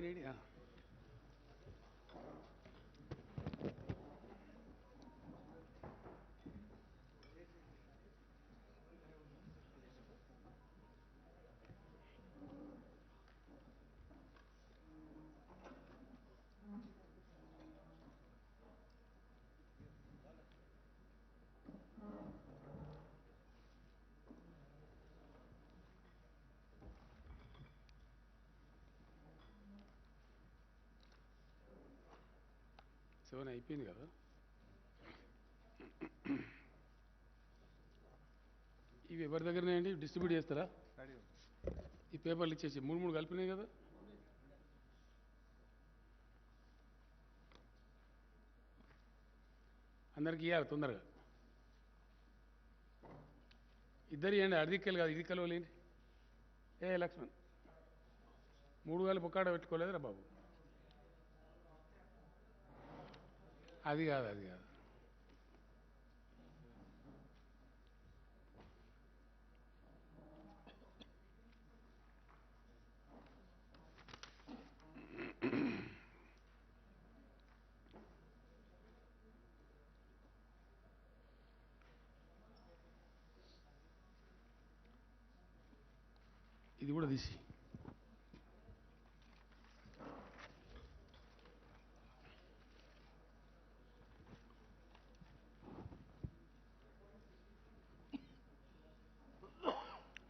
Ready. Seven అయిపోయింది కదా. ఇవి ఎవరి దగ్గరనే డిస్ట్రిబ్యూట్ చేస్తారా? ఈ పేపర్లు ఇచ్చేసి మూడు మూడు కలిపినాయి కదా. అందరికి ఇవ్వాలి తొందరగా. ఇద్దరు ఇవ్వండి, అడిదిక్కలు కాదు, ఇది కలవలేండి. లక్ష్మణ్ మూడు కలిపి ఒక్కడ పెట్టుకోలేదురా బాబు. అది కాదు, అది కాదు. ఇది కూడా తీసి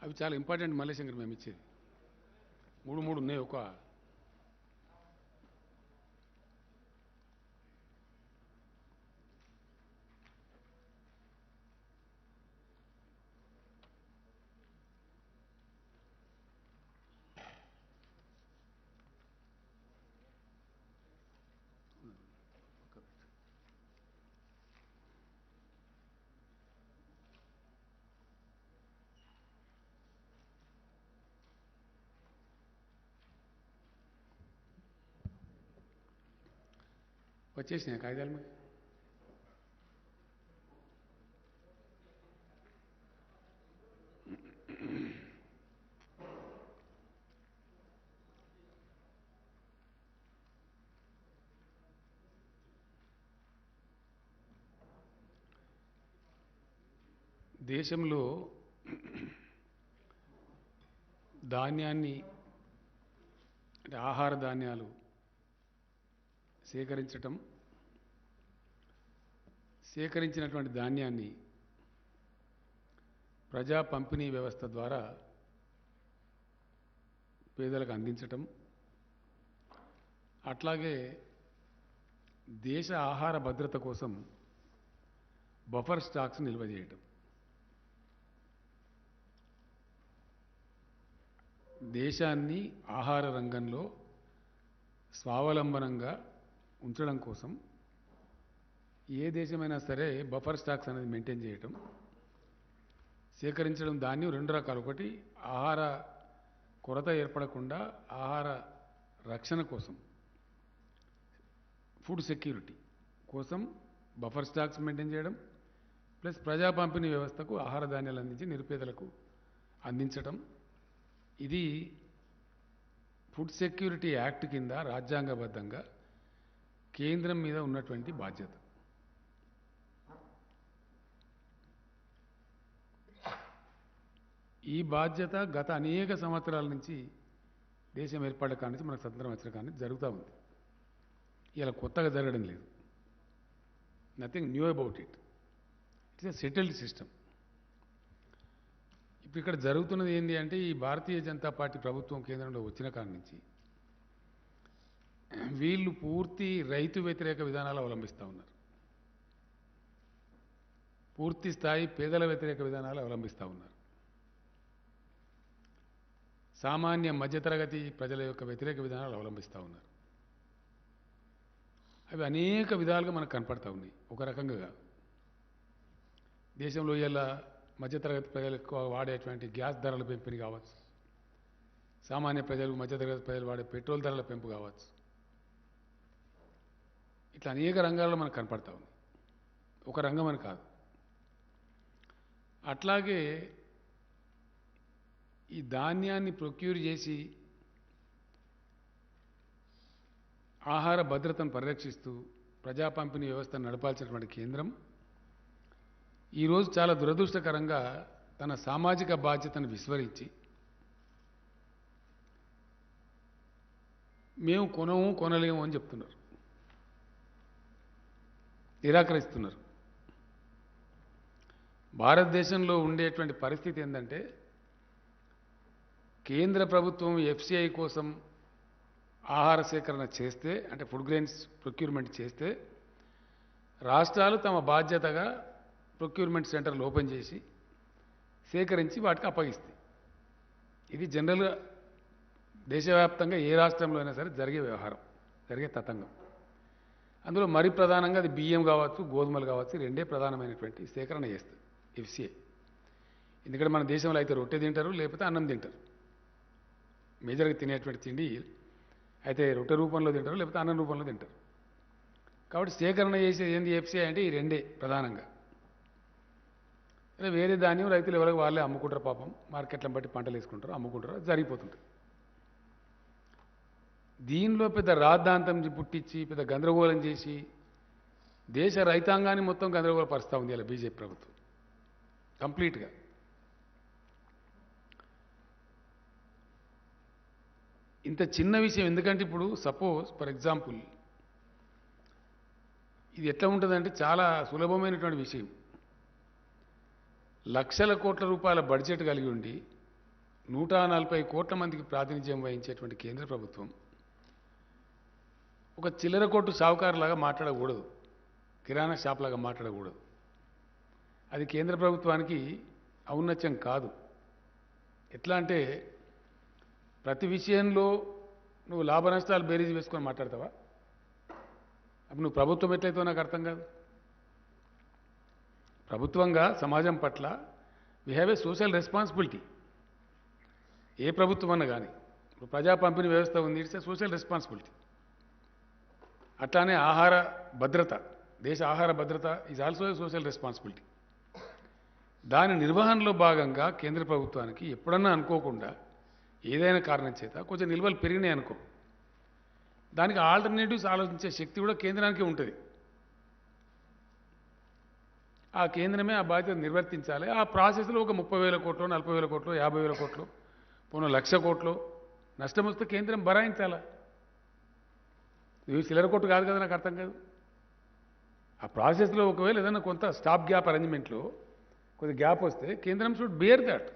అవి చాలా ఇంపార్టెంట్ మల్లేశంకర్ మేము ఇచ్చేది. మూడు మూడు ఉన్నాయి. ఒక వచ్చేసినాయి కాగితాలు మరి. దేశంలో ధాన్యాన్ని అంటే ఆహార ధాన్యాలు సేకరించినటువంటి ధాన్యాన్ని ప్రజా పంపిణీ వ్యవస్థ ద్వారా పేదలకు అందించటం, అట్లాగే దేశ ఆహార భద్రత కోసం బఫర్ స్టాక్స్ నిల్వ చేయటం, దేశాన్ని ఆహార రంగంలో స్వావలంబనంగా ఉంచడం కోసం ఏ దేశమైనా సరే బఫర్ స్టాక్స్ అనేది మెయింటైన్ చేయటం, సేకరించడం. ధాన్యం రెండు రకాలు. ఒకటి ఆహార కొరత ఏర్పడకుండా ఆహార రక్షణ కోసం, ఫుడ్ సెక్యూరిటీ కోసం బఫర్ స్టాక్స్ మెయింటైన్ చేయడం, ప్లస్ ప్రజా పంపిణీ వ్యవస్థకు ఆహార ధాన్యాలు అందించి నిరుపేదలకు అందించటం. ఇది ఫుడ్ సెక్యూరిటీ యాక్ట్ కింద రాజ్యాంగబద్ధంగా కేంద్రం మీద ఉన్నటువంటి బాధ్యత. ఈ బాధ్యత గత అనేక సంవత్సరాల నుంచి దేశం ఏర్పడ్డ కాడి నుంచి మనకు స్వతంత్రం వచ్చిన కాడి నుంచి జరుగుతూ ఉంది. ఇలా కొత్తగా జరగడం లేదు. Nothing knew about it. It's a settled system. ఇప్పుడు ఇక్కడ జరుగుతున్నది ఏంటి అంటే, ఈ భారతీయ జనతా పార్టీ ప్రభుత్వం కేంద్రంలో వచ్చిన కాడి నుంచి వీళ్ళు పూర్తి రైతు వ్యతిరేక విధానాలు అవలంబిస్తూ ఉన్నారు. పూర్తి స్థాయి పేదల వ్యతిరేక విధానాలు అవలంబిస్తూ ఉన్నారు. సామాన్య మధ్యతరగతి ప్రజల యొక్క వ్యతిరేక విధానాలు అవలంబిస్తూ ఉన్నారు. అవి అనేక విధాలుగా మనకు కనపడతా ఉన్నాయి. ఒక రకంగా కాదు. దేశంలో ఇలా మధ్యతరగతి ప్రజలు ఎక్కువ వాడేటువంటి గ్యాస్ ధరల పెంపుని కావచ్చు, సామాన్య ప్రజలు మధ్యతరగతి ప్రజలు వాడే పెట్రోల్ ధరల పెంపు కావచ్చు, ఇట్లా అనేక రంగాల్లో మనకు కనపడతా ఉంది. ఒక రంగం అని కాదు. అట్లాగే ఈ ధాన్యాన్ని ప్రొక్యూర్ చేసి ఆహార భద్రతను పరిరక్షిస్తూ ప్రజా పంపిణీ వ్యవస్థను నడపాల్సినటువంటి కేంద్రం ఈరోజు చాలా దురదృష్టకరంగా తన సామాజిక బాధ్యతను విస్మరించి మేము కొనలేము అని చెప్తున్నారు, నిరాకరిస్తున్నారు. భారతదేశంలో ఉండేటువంటి పరిస్థితి ఏంటంటే కేంద్ర ప్రభుత్వం ఎఫ్సిఐ కోసం ఆహార సేకరణ చేస్తే, అంటే ఫుడ్ గ్రెయిన్స్ ప్రొక్యూర్మెంట్ చేస్తే, రాష్ట్రాలు తమ బాధ్యతగా ప్రొక్యూర్మెంట్ సెంటర్లు ఓపెన్ చేసి సేకరించి వాటికి అప్పగిస్తాయి. ఇది జనరల్గా దేశవ్యాప్తంగా ఏ రాష్ట్రంలో అయినా సరే జరిగే వ్యవహారం, జరిగే తతంగం. అందులో మరి ప్రధానంగా అది బియ్యం కావచ్చు, గోధుమలు కావచ్చు, రెండే ప్రధానమైనటువంటి సేకరణ చేస్తుంది ఎఫ్సిఐ. ఎందుకంటే మన దేశంలో అయితే రొట్టె తింటారు, లేకపోతే అన్నం తింటారు. మేజర్గా తినేటువంటి తిండి అయితే రొట్టె రూపంలో తింటారు, లేకపోతే అన్నం రూపంలో తింటారు. కాబట్టి సేకరణ చేసేది ఏంది ఎఫ్సిఐ అంటే ఈ రెండే ప్రధానంగా. వేరే ధాన్యం రైతులు ఎవరికి వాళ్ళే అమ్ముకుంటారు, పాపం మార్కెట్లను బట్టి పంటలు వేసుకుంటారు, అమ్ముకుంటారు, అది జరిగిపోతుంటుంది. దీనిలో పెద్ద రాద్ధాంతం పుట్టించి పెద్ద గందరగోళం చేసి దేశ రైతాంగాన్ని మొత్తం గందరగోళపరుస్తూ ఉంది ఇలా బీజేపీ ప్రభుత్వం కంప్లీట్గా. ఇంత చిన్న విషయం ఎందుకంటే ఇప్పుడు సపోజ్ ఫర్ ఎగ్జాంపుల్ ఇది ఎట్లా ఉంటుందంటే చాలా సులభమైనటువంటి విషయం. లక్షల కోట్ల రూపాయల బడ్జెట్ కలిగి ఉండి 140 కోట్ల మందికి ప్రాతినిధ్యం వహించేటువంటి కేంద్ర ప్రభుత్వం ఒక చిల్లర కొట్టు షావుకారులాగా మాట్లాడకూడదు, కిరాణా షాప్ లాగా మాట్లాడకూడదు. అది కేంద్ర ప్రభుత్వానికి ఔన్నత్యం కాదు. ఎట్లా అంటే ప్రతి విషయంలో నువ్వు లాభ నష్టాలు బేరీజ్ వేసుకొని మాట్లాడతావా? అప్పుడు నువ్వు ప్రభుత్వం ఎట్లయితే నాకు అర్థం కాదు. ప్రభుత్వంగా సమాజం పట్ల we have a social responsibility. ఏ ప్రభుత్వం అన్నా కానీ ఇప్పుడు ప్రజా పంపిణీ వ్యవస్థ ఉంది, ఇట్స్ ఏ సోషల్ రెస్పాన్సిబిలిటీ. అట్లానే ఆహార భద్రత, దేశ ఆహార భద్రత is also a social responsibility. దాని నిర్వహణలో భాగంగా కేంద్ర ప్రభుత్వానికి ఎప్పుడన్నా అనుకోకుండా ఏదైనా కారణం చేత కొంచెం నిల్వలు పెరిగినాయి అనుకో, దానికి ఆల్టర్నేటివ్స్ ఆలోచించే శక్తి కూడా కేంద్రానికి ఉంటుంది. ఆ కేంద్రమే ఆ బాధ్యత నిర్వర్తించాలి. ఆ ప్రాసెస్లో ఒక 30,000 కోట్లు, 40,000 కోట్లు, 50,000 కోట్లు, పోను 1,00,000 కోట్లు నష్టం వస్తే కేంద్రం భరాయించాలా? ఇవి చిల్లర కొట్టు కాదు కదా, నాకు అర్థం కాదు. ఆ ప్రాసెస్లో ఒకవేళ ఏదైనా కొంత స్టాప్ గ్యాప్ అరేంజ్మెంట్లో కొద్ది గ్యాప్ వస్తే కేంద్రం షుడ్ బేర్ దాట్.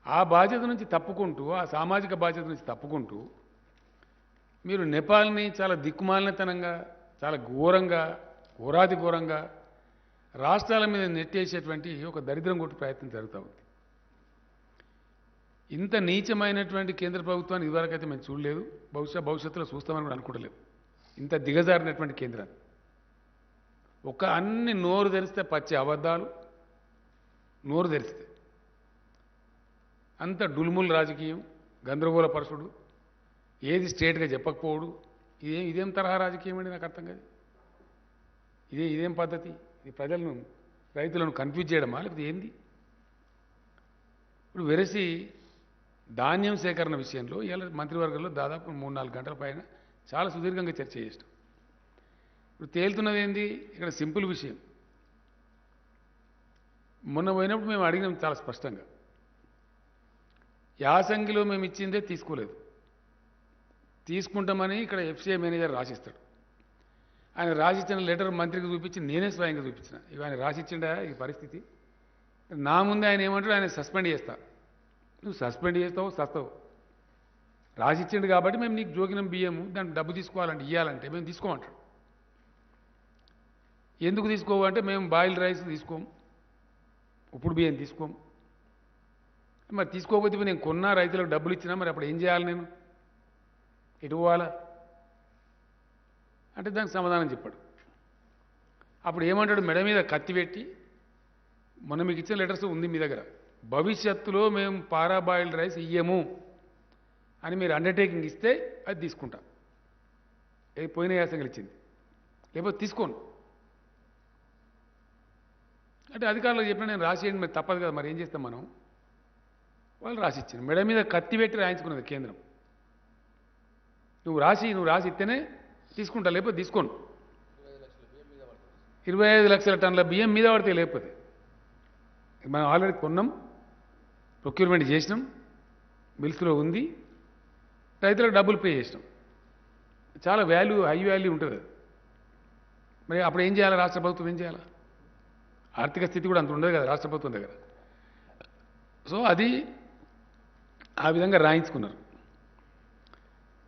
ఆ బాధ్యత నుంచి తప్పుకుంటూ, ఆ సామాజిక బాధ్యత నుంచి తప్పుకుంటూ మీరు నేపాల్ని చాలా దిక్కుమాలినతనంగా, చాలా ఘోరంగా, ఘోరాతి ఘోరంగా రాష్ట్రాల మీద నెట్టేసేటువంటి ఒక దరిద్రం కొట్టు ప్రయత్నం జరుగుతూ ఉంది. ఇంత నీచమైనటువంటి కేంద్ర ప్రభుత్వాన్ని ఇదివరకైతే మేము చూడలేదు, భవిష్యత్తులో చూస్తామని కూడా అనుకోవట్లేదు. ఇంత దిగజారినటువంటి కేంద్రాన్ని ఒక అన్ని నోరు తెరిస్తే పచ్చి అబద్ధాలు, నోరు తెరిస్తే అంత డుల్ముల్ రాజకీయం, గందరగోళ పరచుడు, ఏది స్ట్రేట్గా చెప్పకపోవడు. ఇదేం తరహా రాజకీయం అండి, నాకు అర్థం కాదు. ఇదేం పద్ధతి? ఇది ప్రజలను, రైతులను కన్ఫ్యూజ్ చేయడమా లేకపోతే ఏంది? ఇప్పుడు వెరసి ధాన్యం సేకరణ విషయంలో ఇలా మంత్రివర్గంలో దాదాపు 3-4 గంటల పైన చాలా సుదీర్ఘంగా చర్చ చేసినాం. ఇప్పుడు తేలుతున్నది ఏంది? ఇక్కడ సింపుల్ విషయం. మొన్న పోయినప్పుడు మేము అడిగినాం చాలా స్పష్టంగా, యాసంగిలో మేము ఇచ్చిందే తీసుకోలేదు, తీసుకుంటామని ఇక్కడ ఎఫ్సిఐ మేనేజర్ రాసిస్తాడు. ఆయన రాసిచ్చిన లెటర్ మంత్రికి చూపించి నేనే స్వయంగా చూపించిన. ఇవి ఆయన రాసిచ్చిండా ఈ పరిస్థితి? నా ముందే ఆయన ఏమంటాడు, ఆయన సస్పెండ్ చేస్తా. నువ్వు సస్పెండ్ చేస్తావు, సస్తావు. రాసిచ్చిండు కాబట్టి మేము నీకు జోగినం బియ్యము, దానికి డబ్బు తీసుకోవాలంటే, ఇవ్వాలంటే మేము తీసుకోమంటాడు. ఎందుకు తీసుకోవంటే మేము బాయిల్డ్ రైస్ తీసుకోము, ఉప్పుడు బియ్యం తీసుకోము. మరి తీసుకోకపోతే నేను కొన్నా, రైతులకు డబ్బులు ఇచ్చినా, మరి అప్పుడు ఏం చేయాలి? నేను ఎటు పోవాలా అంటే దానికి సమాధానం చెప్పాడు. అప్పుడు ఏమంటాడు, మెడ మీద కత్తి పెట్టి, మొన్న మీకు ఇచ్చిన లెటర్స్ ఉంది మీ దగ్గర, భవిష్యత్తులో మేము పారాబాయిల్డ్ రైస్ ఇయ్యము అని మీరు అండర్టేకింగ్ ఇస్తే అది తీసుకుంటా. పోయిన యాసంగిలు ఇచ్చింది, లేకపోతే తీసుకోను అంటే అధికారులకు చెప్పిన నేను రాసేయండి, మరి తప్పదు కదా, మరి ఏం చేస్తాం మనం? వాళ్ళు రాసిచ్చింది. మెడ మీద కత్తి పెట్టి రాయించుకున్నది కేంద్రం. నువ్వు రాసి ఇస్తేనే తీసుకుంటా, లేకపోతే తీసుకోను. 25 లక్షల టన్నుల బియ్యం మీద పడితే లేకపోతే మనం ఆల్రెడీ కొన్నాం, ప్రొక్యూర్మెంట్ చేసినాం, మిల్స్లో ఉంది, రైతులకు డబ్బులు పే చేసినాం. చాలా హై వాల్యూ ఉంటుంది. మరి అప్పుడు ఏం చేయాలి? రాష్ట్ర ప్రభుత్వం ఏం చేయాలి? ఆర్థిక స్థితి కూడా అంత ఉండదు కదా రాష్ట్ర ప్రభుత్వం దగ్గర. సో అది ఆ విధంగా రాయించుకున్నారు.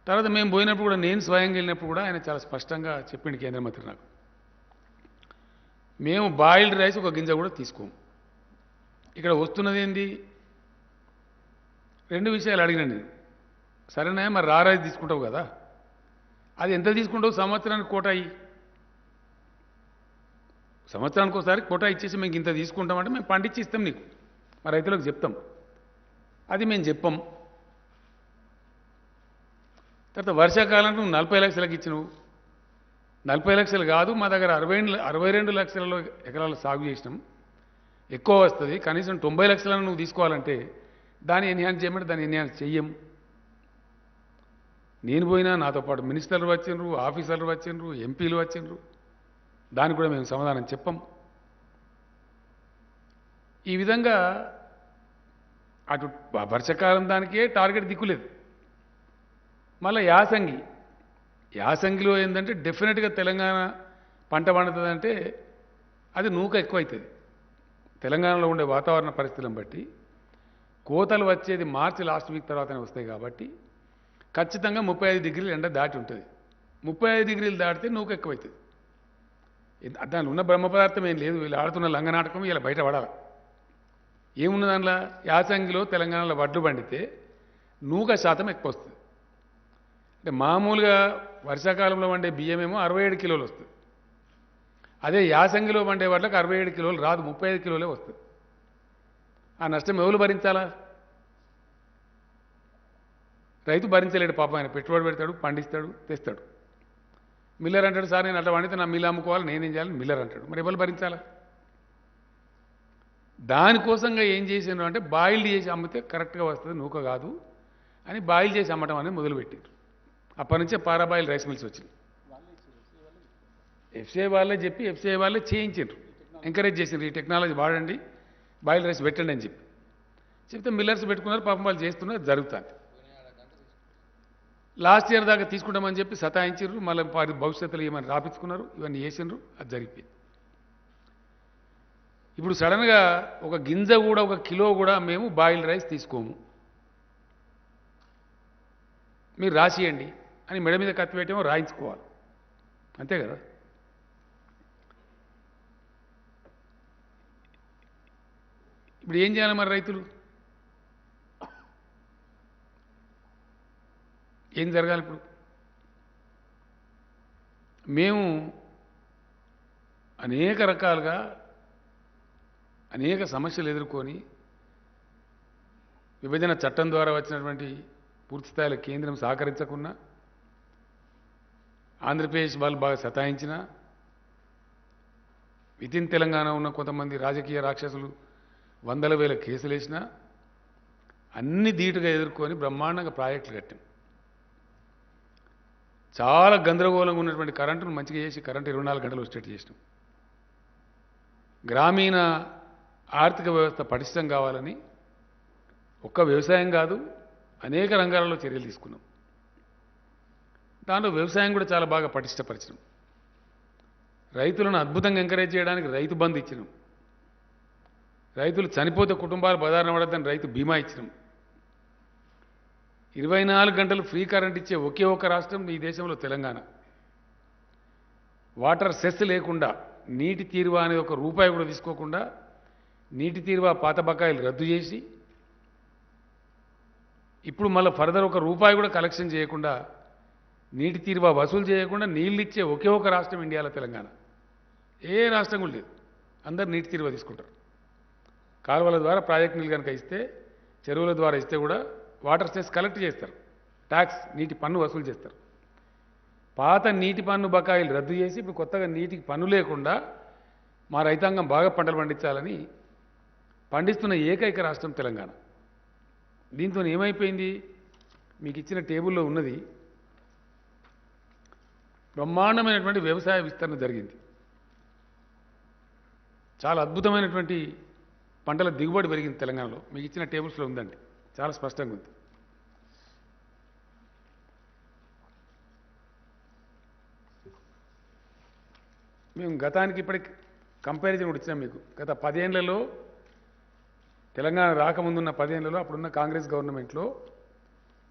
తర్వాత మేము పోయినప్పుడు కూడా, నేను స్వయంగా వెళ్ళినప్పుడు కూడా ఆయన చాలా స్పష్టంగా చెప్పిండు కేంద్ర మంత్రి నాకు, మేము బాయిల్డ్ రైస్ ఒక గింజ కూడా తీసుకోము. ఇక్కడ వస్తున్నది ఏంది? 2 విషయాలు అడిగినాను నేను. సరేనా, మరి రైస్ తీసుకుంటావు కదా, అది ఎంత తీసుకుంటావు? సంవత్సరానికి కోటా అయ్యి, సంవత్సరానికి ఒకసారి కోటా ఇచ్చేసి మేము ఇంత తీసుకుంటామంటే మేము పండించి ఇస్తాం నీకు, మా రైతులకు చెప్తాం. అది మేము చెప్పం. తర్వాత వర్షాకాలం నువ్వు 40 లక్షలకు ఇచ్చినవు. 40 లక్షలు కాదు, మా దగ్గర 62 లక్షల ఎకరాలు సాగు చేసినాం, ఎక్కువ వస్తుంది, కనీసం 90 లక్షలను నువ్వు తీసుకోవాలంటే దాన్ని ఎన్హాన్స్ చేయమంటే దాన్ని ఎన్హాన్స్ చెయ్యం. నేను పోయినా, నాతో పాటు మినిస్టర్లు వచ్చిండ్రు, ఆఫీసర్లు వచ్చిండ్రు, ఎంపీలు వచ్చిండ్రు, దానికి కూడా మేము సమాధానం చెప్పం. ఈ విధంగా అటు వర్షాకాలం దానికే టార్గెట్ దిక్కులేదు. మళ్ళీ యాసంగిలో ఏంటంటే డెఫినెట్గా తెలంగాణ పంట పండుతుందంటే అది నూక ఎక్కువైతుంది. తెలంగాణలో ఉండే వాతావరణ పరిస్థితులను బట్టి కోతలు వచ్చేది మార్చి లాస్ట్ వీక్ తర్వాతనే వస్తాయి కాబట్టి ఖచ్చితంగా 35 డిగ్రీలు ఎండ దాటి ఉంటుంది. 35 డిగ్రీలు దాటితే నూక ఎక్కువైతుంది. దానిలో ఉన్న బ్రహ్మ పదార్థం ఏం లేదు, వీళ్ళు ఆడుతున్న లంగనాటకం ఇలా బయట పడాలి. ఏమున్న దానిలో? యాసంగిలో తెలంగాణలో వడ్లు పండితే నూక శాతం ఎక్కువ వస్తుంది. అంటే మామూలుగా వర్షాకాలంలో వండే బియ్యమేమో 67 కిలోలు వస్తుంది. అదే యాసంగిలో వండే వాటికి 67 కిలోలు రాదు, 35 కిలోలే వస్తుంది. ఆ నష్టం ఎవరు భరించాలా? రైతు భరించలేడు పాపం. ఆయన పెట్టుబడి పెడతాడు, పండిస్తాడు, తెస్తాడు. మిల్లర్ అంటాడు, సార్ నేను అట్లా పండితే నా మిల్లు అమ్ముకోవాలి, నేనేం చేయాలి? మిల్లర్ అంటాడు. మరి ఎవరు భరించాలా? దానికోసంగా ఏం చేసాను అంటే బాయిల్డ్ చేసి అమ్మితే కరెక్ట్గా వస్తుంది, నూక కాదు అని బాయిల్ చేసి అమ్మటం అనేది మొదలుపెట్టారు. అప్పటి నుంచే పారాబాయిల్ రైస్ మిల్స్ వచ్చింది. ఎఫ్సిఐ వాళ్ళే చెప్పి ఎఫ్సిఐ వాళ్ళే చేయించారు, ఎంకరేజ్ చేసిండ్రు, ఈ టెక్నాలజీ వాడండి, బాయిల్ రైస్ పెట్టండి అని చెప్తే మిల్లర్స్ పెట్టుకున్నారు. పాపం వాళ్ళు చేస్తున్నారు, జరుగుతుంది. లాస్ట్ ఇయర్ దాకా తీసుకుంటామని చెప్పి సతాయించారు, మళ్ళీ భవిష్యత్తులో ఏమైనా రాపించుకున్నారు, ఇవన్నీ చేసిండ్రు, అది జరిగిపోయింది. ఇప్పుడు సడన్గా ఒక గింజ కూడా, ఒక కిలో కూడా మేము బాయిల్డ్ రైస్ తీసుకోము, మీరు రాసియండి అని మెడ మీద కత్తి పెట్టేమో రాయించుకోవాలి, అంతే కదా. ఇప్పుడు ఏం చేయాలి మరి రైతులు? ఏం జరగాలి ఇప్పుడు? మేము అనేక రకాలుగా అనేక సమస్యలు ఎదుర్కొని విభజన చట్టం ద్వారా వచ్చినటువంటి పూర్తిస్థాయిలో కేంద్రం సహకరించకున్నా, ఆంధ్రప్రదేశ్ వాళ్ళు బాగా సతాయించిన, వితిన్ తెలంగాణ ఉన్న కొంతమంది రాజకీయ రాక్షసులు వందల వేల కేసులు వేసినా అన్ని ధీటుగా ఎదుర్కొని బ్రహ్మాండంగా ప్రాజెక్టులు కట్టాం. చాలా గందరగోళంగా ఉన్నటువంటి కరెంటును మంచిగా చేసి కరెంటు 24 గంటలు వచ్చేట్టు చేసినాం. గ్రామీణ ఆర్థిక వ్యవస్థ పటిష్టం కావాలని ఒక్క వ్యవసాయం కాదు అనేక రంగాలలో చర్యలు తీసుకున్నాం. దాంట్లో వ్యవసాయం కూడా చాలా బాగా పటిష్టపరిచినాం. రైతులను అద్భుతంగా ఎంకరేజ్ చేయడానికి రైతు బంధు ఇచ్చినాం. రైతులు చనిపోతే కుటుంబాలు బదారణ పడద్దని రైతు బీమా ఇచ్చినాం. 24 గంటలు ఫ్రీ కరెంట్ ఇచ్చే ఒకే ఒక రాష్ట్రం ఈ దేశంలో తెలంగాణ. వాటర్ సెస్ లేకుండా, నీటి తీరువా అనేది ఒక రూపాయి కూడా తీసుకోకుండా, నీటి తీరువా పాత బకాయిలు రద్దు చేసి, ఇప్పుడు మళ్ళీ ఫర్దర్ ఒక రూపాయి కూడా కలెక్షన్ చేయకుండా, నీటి తీరువా వసూలు చేయకుండా నీళ్ళు ఇచ్చే ఒకే ఒక రాష్ట్రం ఇండియాలో తెలంగాణ. ఏ రాష్ట్రం కూడా లేదు. అందరు నీటి తీరువా తీసుకుంటారు. కాలువల ద్వారా ప్రాజెక్ట్ నీళ్ళు కనుక ఇస్తే, చెరువుల ద్వారా ఇస్తే కూడా వాటర్ సెస్ కలెక్ట్ చేస్తారు, ట్యాక్స్ నీటి పన్ను వసూలు చేస్తారు. పాత నీటి పన్ను బకాయిలు రద్దు చేసి ఇప్పుడు కొత్తగా నీటికి పన్ను లేకుండా మా రైతాంగం బాగా పంటలు పండించాలని పండిస్తున్న ఏకైక రాష్ట్రం తెలంగాణ. దీంతో ఏమైపోయింది? మీకు ఇచ్చిన టేబుల్లో ఉన్నది, బ్రహ్మాండమైనటువంటి వ్యవసాయ విస్తరణ జరిగింది. చాలా అద్భుతమైనటువంటి పంటల దిగుబడి పెరిగింది తెలంగాణలో. మీకు ఇచ్చిన టేబుల్స్లో ఉందండి, చాలా స్పష్టంగా ఉంది. మేము గతానికి ఇప్పటికి కంపారిజన్ కూడా ఇచ్చినాం మీకు. గత 10 ఏళ్లలో తెలంగాణ రాకముందున్న 10 ఏళ్లలో అప్పుడున్న కాంగ్రెస్ గవర్నమెంట్లో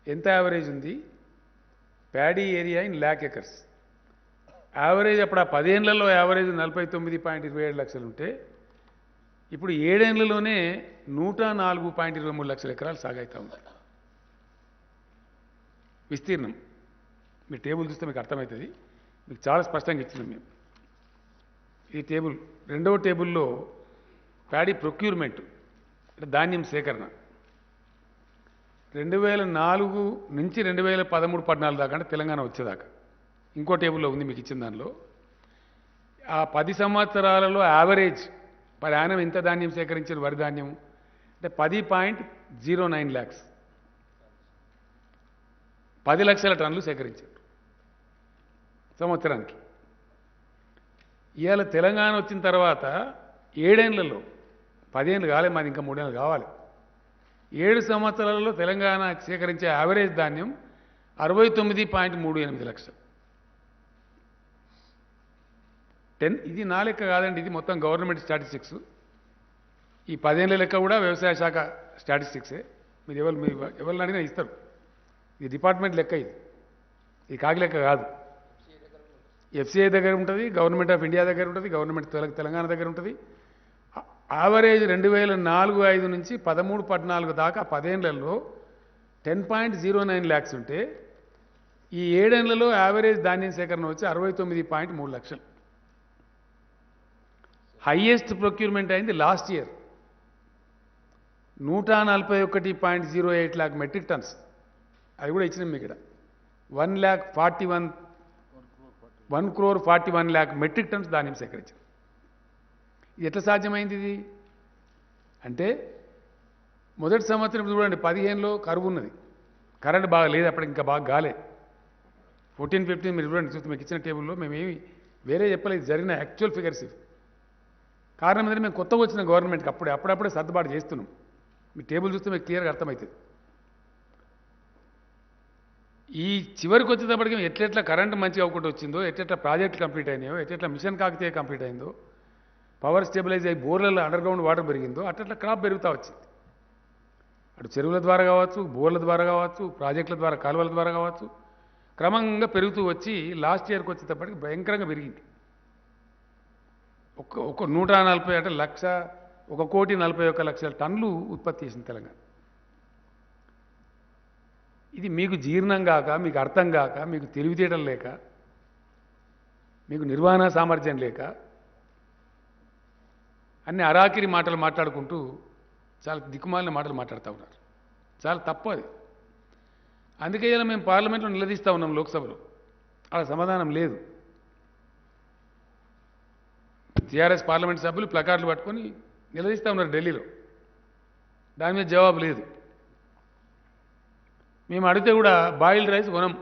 ఎంత యావరేజ్ ఉంది paddy area in lakh acres. Average అప్పుడు ఆ 10 ఏళ్లలో యావరేజ్ 49.27 లక్షలు ఉంటే ఇప్పుడు 7 ఏళ్లలోనే 104.23 లక్షల ఎకరాలు సాగైతా ఉంది విస్తీర్ణం. మీ టేబుల్ చూస్తే మీకు అర్థమవుతుంది. మీకు చాలా స్పష్టంగా ఇచ్చినాం మేము. ఈ టేబుల్ రెండవ టేబుల్లో ప్యాడీ ప్రొక్యూర్మెంట్ అంటే ధాన్యం సేకరణ 2004 నుంచి 2013-14 దాకా అంటే తెలంగాణ వచ్చేదాకా ఇంకో టేబుల్లో ఉంది మీకు ఇచ్చిన దానిలో. ఆ 10 సంవత్సరాలలో యావరేజ్ పర్ యానం ఎంత ధాన్యం సేకరించిన వరి ధాన్యం అంటే 10.09 ల్యాక్స్, 10 లక్షల టన్నులు సేకరించారు సంవత్సరానికి. ఇవాళ తెలంగాణ వచ్చిన తర్వాత 7 ఏళ్లలో 10 ఏళ్ళు కాలే, మాది ఇంకా 3 ఏళ్ళు కావాలి. 7 సంవత్సరాలలో తెలంగాణ సేకరించే యావరేజ్ ధాన్యం 69.38 లక్షలు. ఇది నా లెక్క కాదండి, ఇది మొత్తం గవర్నమెంట్ స్టాటిస్టిక్స్. ఈ 10 ఏళ్ల లెక్క కూడా వ్యవసాయ శాఖ స్టాటిస్టిక్సే. మీరు ఎవరిని అడిగినా ఇస్తారు. ఇది డిపార్ట్మెంట్ లెక్క, ఇది కాకి లెక్క కాదు. ఎఫ్సిఐ దగ్గర ఉంటుంది, గవర్నమెంట్ ఆఫ్ ఇండియా దగ్గర ఉంటుంది, గవర్నమెంట్ తెలంగాణ దగ్గర ఉంటుంది. యావరేజ్ 2004-05 నుంచి 13-14 దాకా 10 ఏళ్లలో 10.09 ల్యాక్స్ ఉంటే ఈ 7 ఏళ్లలో యావరేజ్ ధాన్యం సేకరణ వచ్చి 69.3 లక్షలు. హైయెస్ట్ ప్రొక్యూర్మెంట్ అయింది last year 141.08 lakh metric tons. అది కూడా ఇచ్చినాం మీకు ఇక్కడ. 1,41 lakh మెట్రిక్ టన్స్ ధాన్యం సేకరించారు. ఇది ఎట్లా సాధ్యమైంది? ఇది అంటే మొదటి సంవత్సరం చూడండి 15లో కరువు ఉన్నది, కరెంట్ బాగా లేదు, అప్పటికి ఇంకా బాగా గాలే. 14-15 మీరు చూడండి, చూస్తే మీకు ఇచ్చిన టేబుల్లో మేమేమి వేరే చెప్పలేదు, జరిగిన యాక్చువల్ ఫిగర్స్ ఇవి. కారణం ఏంటంటే మేము కొత్తగా వచ్చిన గవర్నమెంట్కి అప్పుడప్పుడే సర్దుబాటు చేస్తున్నాం. మీ టేబుల్ చూస్తే మీకు క్లియర్గా అర్థమవుతుంది. ఈ చివరికి వచ్చేటప్పటికి ఎట్లెట్లా కరెంటు మంచిగా అవ్వకుండా వచ్చిందో, ఎట్లెట్లా ప్రాజెక్టులు కంప్లీట్ అయినాయో, ఎట్లెట్లా మిషన్ కాకతీయ కంప్లీట్ అయిందో, పవర్ స్టెబిలైజ్ అయ్యి బోర్లలో అండర్గ్రౌండ్ వాటర్ పెరిగిందో, అట్లా క్రాప్ పెరుగుతూ వచ్చింది. అటు చెరువుల ద్వారా కావచ్చు, బోర్ల ద్వారా కావచ్చు, ప్రాజెక్టుల ద్వారా, కాలువల ద్వారా కావచ్చు, క్రమంగా పెరుగుతూ వచ్చి లాస్ట్ ఇయర్కి వచ్చేటప్పటికి భయంకరంగా పెరిగింది. ఒక 140 అంటే 1,41,00,000 టన్నులు ఉత్పత్తి చేసింది తెలంగాణ. ఇది మీకు జీర్ణం కాక, మీకు అర్థం కాక, మీకు తెలివితేటలు లేక, మీకు నిర్వహణ సామర్థ్యం లేక అన్ని అరాకిరి మాటలు మాట్లాడుకుంటూ చాలా దిక్కుమాలిన మాటలు మాట్లాడుతూ ఉన్నారు. చాలా తప్పు అది. అందుకే ఇలా మేము పార్లమెంట్లో నిలదీస్తూ ఉన్నాం, లోక్సభలో అలా సమాధానం లేదు. టీఆర్ఎస్ పార్లమెంట్ సభ్యులు ప్లకార్డులు పట్టుకొని నిలదీస్తూ ఉన్నారు ఢిల్లీలో, దాని మీద జవాబు లేదు. మేము అడిగితే కూడా బాయిల్డ్ రైస్ కొనం.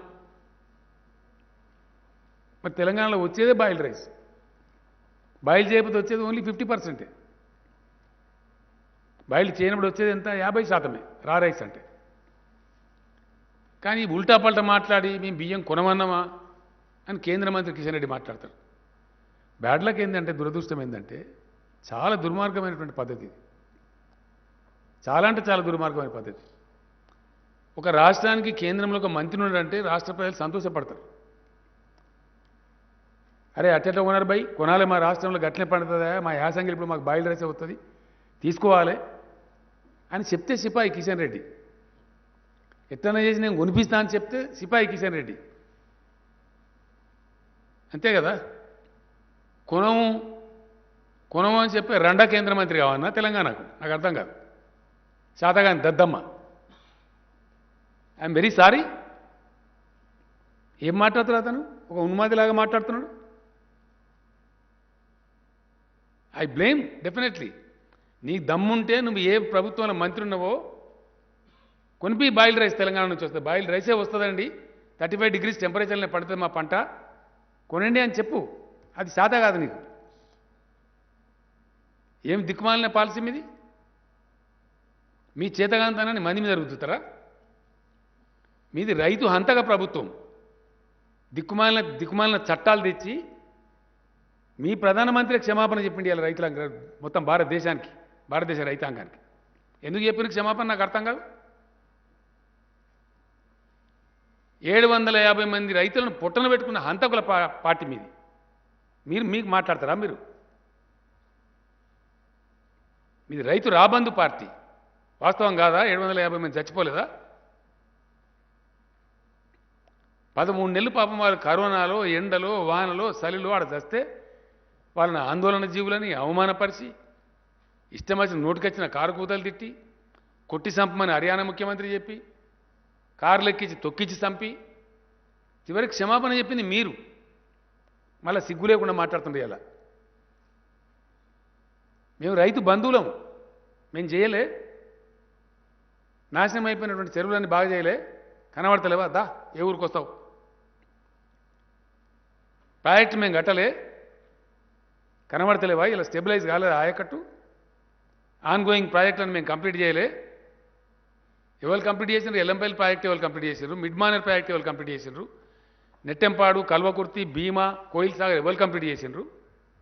మరి తెలంగాణలో వచ్చేదే బాయిల్డ్ రైస్, బాయిల్ చేయకపోతే వచ్చేది ఓన్లీ 50%. బాయిల్ చేయనప్పుడు వచ్చేది ఎంత? 50% రా రైస్ అంటే. కానీ ఉల్టా పల్టా మాట్లాడి మేము బియ్యం కొనమన్నామా అని కేంద్ర మంత్రి కిషన్ రెడ్డి మాట్లాడతారు. బ్యాడ్ లక్ ఏంటంటే, దురదృష్టం ఏంటంటే, చాలా దుర్మార్గమైనటువంటి పద్ధతి ఇది. చాలా అంటే చాలా దుర్మార్గమైన పద్ధతి. ఒక రాష్ట్రానికి కేంద్రంలో ఒక మంత్రి ఉన్నాడంటే రాష్ట్ర ప్రజలు సంతోషపడతారు. అరే అట్టెట్లా కొన్నారు బై, కొనాలి, మా రాష్ట్రంలో గట్లనే పండుతుందా, మా యాసంగిలు ఇప్పుడు మాకు బాయిల్ రైస్ అవుతుంది, తీసుకోవాలి అని చెప్తే సిపాయి కిషన్ రెడ్డి, ఎట్లన్నా చేసి నేను కొనిపిస్తా అని చెప్తే సిపాయి కిషన్ రెడ్డి, అంతే కదా. కొనము అని చెప్పి రెండా కేంద్ర మంత్రి కావన్నా తెలంగాణకు? నాకు అర్థం కాదు. శాతగాని దద్దమ్మ, ఐఎమ్ వెరీ సారీ. ఏం మాట్లాడుతున్నాడు అతను? ఒక ఉన్మాదిలాగా మాట్లాడుతున్నాడు. I blame definitely. నీకు దమ్ముంటే నువ్వు ఏ ప్రభుత్వంలో మంత్రి ఉన్నావో కొనిపి బాయిల్డ్ రైస్ తెలంగాణ నుంచి వస్తుంది. బాయిల్డ్ రైసే వస్తుందండి. 35 degrees టెంపరేచర్లో పడుతుంది మా పంట. కొనండి అని చెప్పు. అది సాదా కాదు నీకు. ఏం దిక్కుమాలిన పాలసీ మీది? మీ చేతగాంతనాన్ని మంది మీద రుద్దుతారా? మీది రైతు హంతక ప్రభుత్వం. దిక్కుమాలిన చట్టాలు తెచ్చి మీ ప్రధానమంత్రి క్షమాపణ చెప్పిండి ఇలా రైతుల మొత్తం భారతదేశ రైతాంగానికి. ఎందుకు చెప్పిన క్షమాపణ నాకు అర్థం కాదు. 750 మంది రైతులను పొట్టన పెట్టుకున్న హంతకుల పార్టీ మీది. మీకు మాట్లాడతారా మీరు? మీది రైతు రాబందు పార్టీ. వాస్తవం కాదా? 750 మంది చచ్చిపోలేదా? 13 నెలలు పాపం వాళ్ళు కరోనాలో, ఎండలో, వానలో, చలిలో ఆడ చస్తే వాళ్ళని ఆందోళన జీవులని అవమానపరిచి ఇష్టం వచ్చిన నోటికొచ్చిన కారు కూతలు తిట్టి కొట్టి చంపమని హర్యానా ముఖ్యమంత్రి చెప్పి కార్లు ఎక్కించి తొక్కించి చంపి చివరికి క్షమాపణ చెప్పింది మీరు. మళ్ళీ సిగ్గు లేకుండా మాట్లాడుతుండే ఇలా. మేము రైతు బంధువులం. మేము చేయలే. నాశనం అయిపోయినటువంటి చెరువులన్నీ బాగా చేయలే. కనబడతలేవా? దా ఏ ఊరికి వస్తావు? ప్రాజెక్టు మేము కట్టలే. కనబడతలేవా? ఇలా స్టెబిలైజ్ కాలేదు ఆయకట్టు. ఆన్గోయింగ్ ప్రాజెక్టులను మేము కంప్లీట్ చేయలే. ఎవరు కంప్లీట్ చేసినారు? ఎల్లంపల్లి ప్రాజెక్ట్ ఎవరు కంప్లీట్ చేసినారు? మిడ్ మానేర్ ప్రాజెక్ట్ ఎవరు కంప్లీట్ చేసినారు? నెట్టెంపాడు, కల్వకుర్తి, భీమా, కోయిల్ సాగర్ ఎవరు కంప్లీట్ చేసినారు?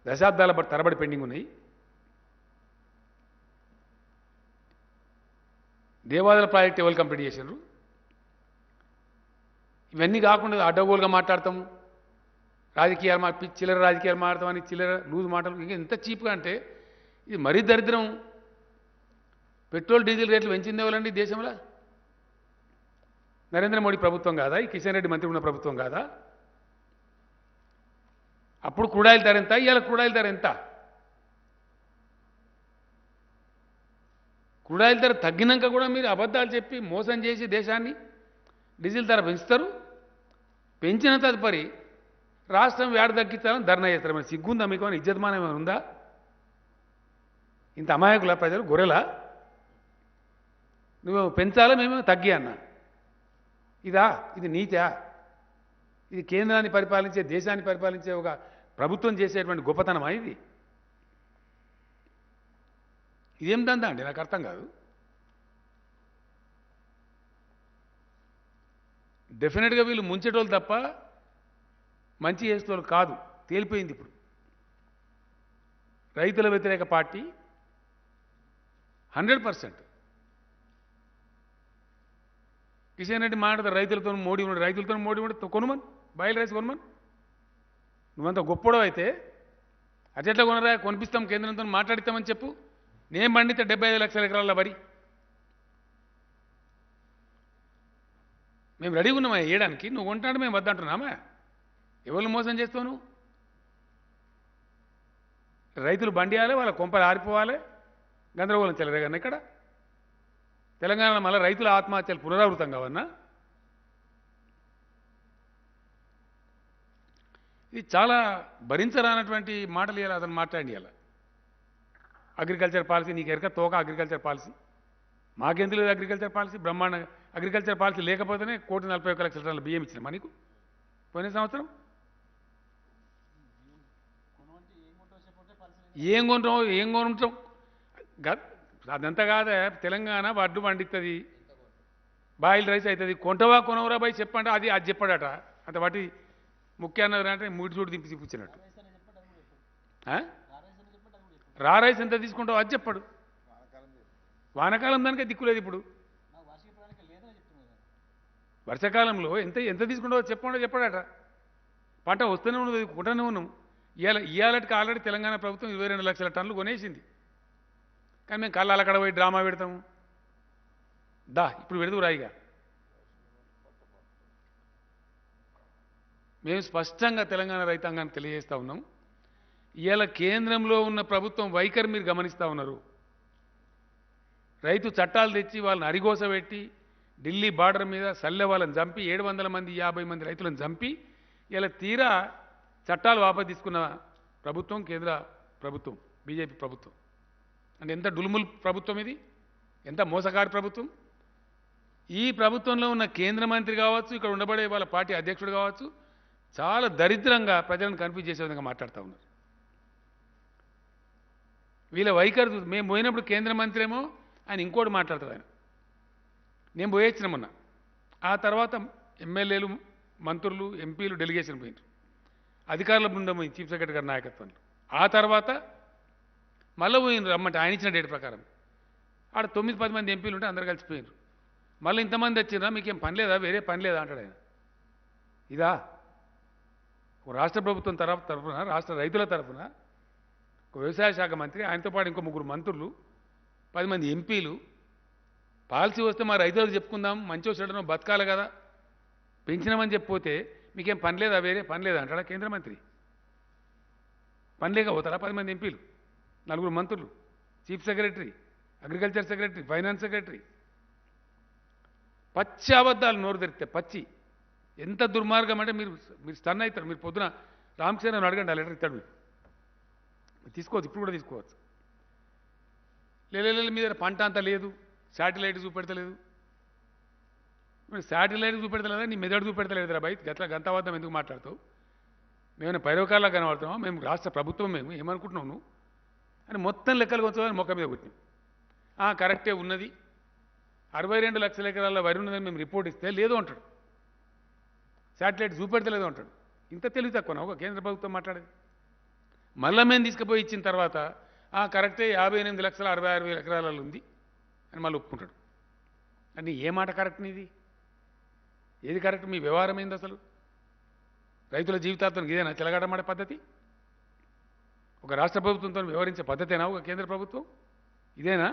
దశాబ్దాల తరబడి పెండింగ్ ఉన్నాయి. దేవాదాయ ప్రాజెక్ట్ ఎవరు కంప్లీట్ చేసినారు? ఇవన్నీ కాకుండా అడ్డగోలుగా మాట్లాడతాము. రాజకీయాలు చిల్లర రాజకీయాలు మాట్లాడతామని చిల్లర లూజ్ మాటలు. ఇంకా ఎంత చీప్గా అంటే ఇది మరీ దరిద్రం. పెట్రోల్ డీజిల్ రేట్లు పెంచింది ఎవరండి దేశంలో? నరేంద్ర మోడీ ప్రభుత్వం కాదా? ఈ కిషన్ రెడ్డి మంత్రి ఉన్న ప్రభుత్వం కాదా? అప్పుడు క్రూడాయిల్ ధర ఎంత? ఇవాళ క్రూడాయిల్ ధర ఎంత? క్రూడాయిల్ ధర తగ్గినాక కూడా మీరు అబద్ధాలు చెప్పి మోసం చేసి దేశాన్ని డీజిల్ ధర పెంచుతారు. పెంచిన తదుపరి రాష్ట్రం వేడ తగ్గిస్తారని ధర్నా చేస్తారు. మరి సిగ్గుందా మీకు? ఏమైనా ఇజ్జతమానం ఏమైనా ఉందా? ఇంత అమాయకుల ప్రజలు గొర్రెలా? నువ్వు పెంచాలా, మేమేమో తగ్గి అన్నా. ఇది నీతా? ఇది కేంద్రాన్ని పరిపాలించే, దేశాన్ని పరిపాలించే ఒక ప్రభుత్వం చేసేటువంటి గొప్పతనమా ఇది? ఇదేం దందా అండి? నాకు అర్థం కాదు. డెఫినెట్గా వీళ్ళు ముంచేటోళ్ళు తప్ప మంచి చేసేటోళ్ళు కాదు. తేలిపోయింది ఇప్పుడు. రైతుల వ్యతిరేక పార్టీ 100%. కిషన్ రెడ్డి మాట్లాడతారు రైతులతో మోడీ ఉండి కొనుమని, బాయిల్ రైస్ కొనుమని. నువ్వంత గొప్పడో అయితే అట్లా కొనరా, కొనిపిస్తాం, కేంద్రంతో మాట్లాడిస్తామని చెప్పు. నేను పండితే 75 లక్షల ఎకరాల వరి మేము రెడీగా ఉన్నామా వేయడానికి. నువ్వు కొంటాడు, మేము వద్దంటున్నామా? ఎవరు మోసం చేస్తావు నువ్వు? రైతులు బండియాలి, వాళ్ళ కొంపలు ఆరిపోవాలి, గందరగోళం చెలరేగన్న ఇక్కడ తెలంగాణలో మళ్ళీ రైతుల ఆత్మహత్యలు పునరావృతం కావన్నా? ఇది చాలా భరించరానటువంటి మాటలు ఇవ్వాలి. అతను మాట్లాడి అలా అగ్రికల్చర్ పాలసీ నీకు ఎరక తోక. అగ్రికల్చర్ పాలసీ మాకెందుకు లేదు? అగ్రికల్చర్ పాలసీ బ్రహ్మాండ. అగ్రికల్చర్ పాలసీ లేకపోతేనే 1,41,00,000 టన్నుల బియ్యం ఇచ్చినా మనకు పోయిన సంవత్సరం. ఏం కొంటాం? అదంతా కాదా? తెలంగాణ వడ్డు పండిస్తుంది, బాయిల్ రైస్ అవుతుంది. కొంటవా కొనవరా బాయ్ చెప్పండి. అది చెప్పాడట. అంత వాటి ముఖ్యాన్న అంటే మూడు చూడు దింపి చూపించినట్టు. రా రైస్ ఎంత తీసుకుంటావు అది చెప్పాడు. వానకాలం దానికే దిక్కులేదు ఇప్పుడు. వర్షాకాలంలో ఎంత తీసుకుంటావో చెప్పాడట. పంట వస్తూనే ఉన్నది, కొంటూనే ఉన్నాం. ఇవాళకి ఆల్రెడీ తెలంగాణ ప్రభుత్వం 22 లక్షల టన్నులు కొనేసింది. కానీ మేము కళ్ళ అక్కడ పోయి డ్రామా పెడతాము. ఇప్పుడు పెడదు రాయిగా. మేము స్పష్టంగా తెలంగాణ రైతాంగాన్ని తెలియజేస్తూ ఉన్నాం. ఇవాళ కేంద్రంలో ఉన్న ప్రభుత్వం వైఖరి మీరు గమనిస్తూ ఉన్నారు. రైతు చట్టాలు తెచ్చి వాళ్ళని అరిగోస పెట్టి ఢిల్లీ బార్డర్ మీద సల్లె వాళ్ళని చంపి 700 మంది 50 మంది రైతులను చంపి ఇలా తీరా చట్టాలు వాపసు తీసుకున్న ప్రభుత్వం కేంద్ర ప్రభుత్వం, బీజేపీ ప్రభుత్వం. అంటే ఎంత డులుముల్ ప్రభుత్వం ఇది, ఎంత మోసగారి ప్రభుత్వం. ఈ ప్రభుత్వంలో ఉన్న కేంద్ర మంత్రి కావచ్చు, ఇక్కడ ఉండబడే వాళ్ళ పార్టీ అధ్యక్షుడు కావచ్చు, చాలా దరిద్రంగా ప్రజలను కన్ఫ్యూజ్ చేసే విధంగా మాట్లాడుతూ ఉన్నారు. వీళ్ళ వైఖరి మేము పోయినప్పుడు కేంద్ర మంత్రి ఏమో ఆయన ఇంకోటి మాట్లాడతాడు. ఆయన నేను పోయొచ్చిన మొన్న. ఆ తర్వాత ఎమ్మెల్యేలు, మంత్రులు, ఎంపీలు డెలిగేషన్ పోయినారు. అధికారుల బృందం పోయింది చీఫ్ సెక్రటరీ గారి నాయకత్వంలో. ఆ తర్వాత మళ్ళీ పోయినారు రమ్మంటే ఆయన ఇచ్చిన డేట్ ప్రకారం. ఆడ 9-10 మంది ఎంపీలు ఉంటే అందరు కలిసిపోయినారు. మళ్ళీ ఇంతమంది వచ్చినా మీకేం పని లేదా, వేరే పని లేదా అంటాడు ఆయన. ఇదా రాష్ట్ర ప్రభుత్వం తరఫున, రాష్ట్ర రైతుల తరఫున ఒక వ్యవసాయ శాఖ మంత్రి, ఆయనతో పాటు ఇంకో 3 మంత్రులు, 10 మంది ఎంపీలు పాలసీ వస్తే మా రైతులకు చెప్పుకుందాం, మంచిగా చెడనో బతకాలి కదా, పెంచినామని చెప్పిపోతే మీకేం పని లేదా, వేరే పని లేదా అంటాడా కేంద్ర మంత్రి? పని లేక పోతారా 10 మంది ఎంపీలు, 4 మంత్రులు, chief secretary, agriculture secretary, finance secretary? పచ్చి అబద్ధాలు నోరు తెరిస్తే పచ్చి. ఎంత దుర్మార్గం అంటే మీరు స్టన్ అవుతారు. మీరు పొద్దున రామచంద్రని అడగండి, ఆ లెటర్ ఇస్తాడు. మీరు తీసుకోవచ్చు, ఇప్పుడు కూడా తీసుకోవచ్చు. లేదు మీద పంట అంతా లేదు, శాటిలైట్ చూపెడతలేదు. శాటిలైట్ చూపెడతలేదా, నీ మెదడు చూపెడతలేదురా బయట గంతావాదం ఎందుకు మాట్లాడుతావు? మేమైనా పైరవకాల్లా కనబడుతున్నాం, మేము రాష్ట్ర ప్రభుత్వం, మేము ఏమనుకుంటున్నావు నువ్వు అని మొత్తం లెక్కలు కొంచెం మొక్క మీద కొట్టినాం. కరెక్టే ఉన్నది, 62 లక్షల ఎకరాల వరి ఉన్నదని మేము రిపోర్ట్ ఇస్తే లేదు అంటాడు. శాటిలైట్ చూపెడతలేదు అంటాడు. ఇంత తెలివి తక్కువ ఒక కేంద్ర ప్రభుత్వం మాట్లాడేది. మళ్ళీ మేము తీసుకుపోయి ఇచ్చిన తర్వాత కరెక్టే 58,66,000 ఎకరాలలో ఉంది అని మళ్ళీ ఒప్పుకుంటాడు. అని ఏ మాట కరెక్ట్ నీది? ఏది కరెక్ట్? మీ వ్యవహారం ఏంది అసలు? రైతుల జీవితాలతో ఇదేనా చెలగాటమాడే పద్ధతి? ఒక రాష్ట్ర ప్రభుత్వంతో వ్యవహరించే పద్ధతేనా ఒక కేంద్ర ప్రభుత్వం? ఇదేనా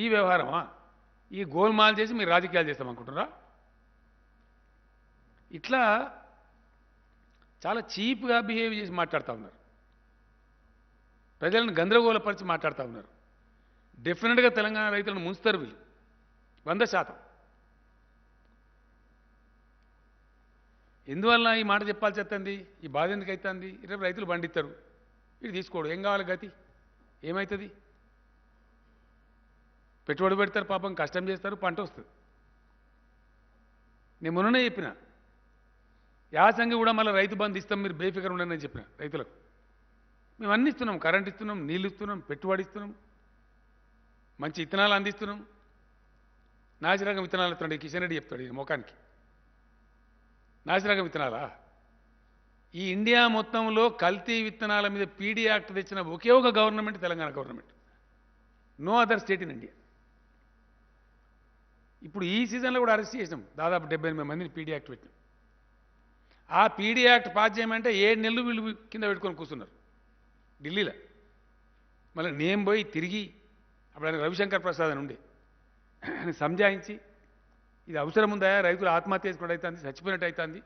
ఈ వ్యవహారమా? ఈ గోల్మాల్ చేసి మీరు రాజకీయాలు చేస్తామనుకుంటున్నారా? ఇట్లా చాలా చీప్గా బిహేవ్ చేసి మాట్లాడుతూ ఉన్నారు. ప్రజలను గందరగోళపరిచి మాట్లాడుతూ ఉన్నారు. డెఫినెట్గా తెలంగాణ రైతులను ముంచుతారు వీళ్ళు 100%. ఎందువల్ల ఈ మాట చెప్పాల్సి వస్తుంది? ఈ బాధ ఎందుకు అవుతుంది? రేపు రైతులు పండిస్తారు, ఇది తీసుకోడు, ఏం కావాలి గతి? ఏమవుతుంది? పెట్టుబడి పెడతారు, పాపం కష్టం చేస్తారు, పంట వస్తుంది. నేను మొన్ననే చెప్పిన, యాసంగి కూడా మళ్ళీ రైతు బంధు ఇస్తాం, మీరు బేఫికర్ ఉండని చెప్పిన రైతులకు. మేము అన్ని ఇస్తున్నాం, కరెంట్ ఇస్తున్నాం, నీళ్ళు ఇస్తున్నాం, పెట్టుబడి ఇస్తున్నాం, మంచి విత్తనాలు అందిస్తున్నాం. నాసిరకం విత్తనాలు ఇస్తున్నాడు కిషన్ రెడ్డి చెప్తాడు ఈ ముఖానికి. నాసిరకం విత్తనాలా? ఈ ఇండియా మొత్తంలో కల్తీ విత్తనాల మీద పీడీ యాక్ట్ తెచ్చిన ఒకే ఒక government Telangana government. No other state in India. ఇప్పుడు ఈ సీజన్లో కూడా అరెస్ట్ చేసినాం, దాదాపు 78 మందిని పీడీ యాక్ట్ పెట్టినాం. ఆ పీడీ యాక్ట్ పాస్ చేయమంటే 7 నెలలు వీళ్ళు కింద పెట్టుకొని కూర్చున్నారు ఢిల్లీలో. మళ్ళీ నేను పోయి తిరిగి అప్పుడు ఆయన రవిశంకర్ ప్రసాద్ అని ఉండే, ఆయన సంజాయించి ఇది అవసరం ఉందా, రైతులు ఆత్మహత్య చేసుకున్నట్టు అవుతుంది, చచ్చిపోయినట్టు అవుతుంది,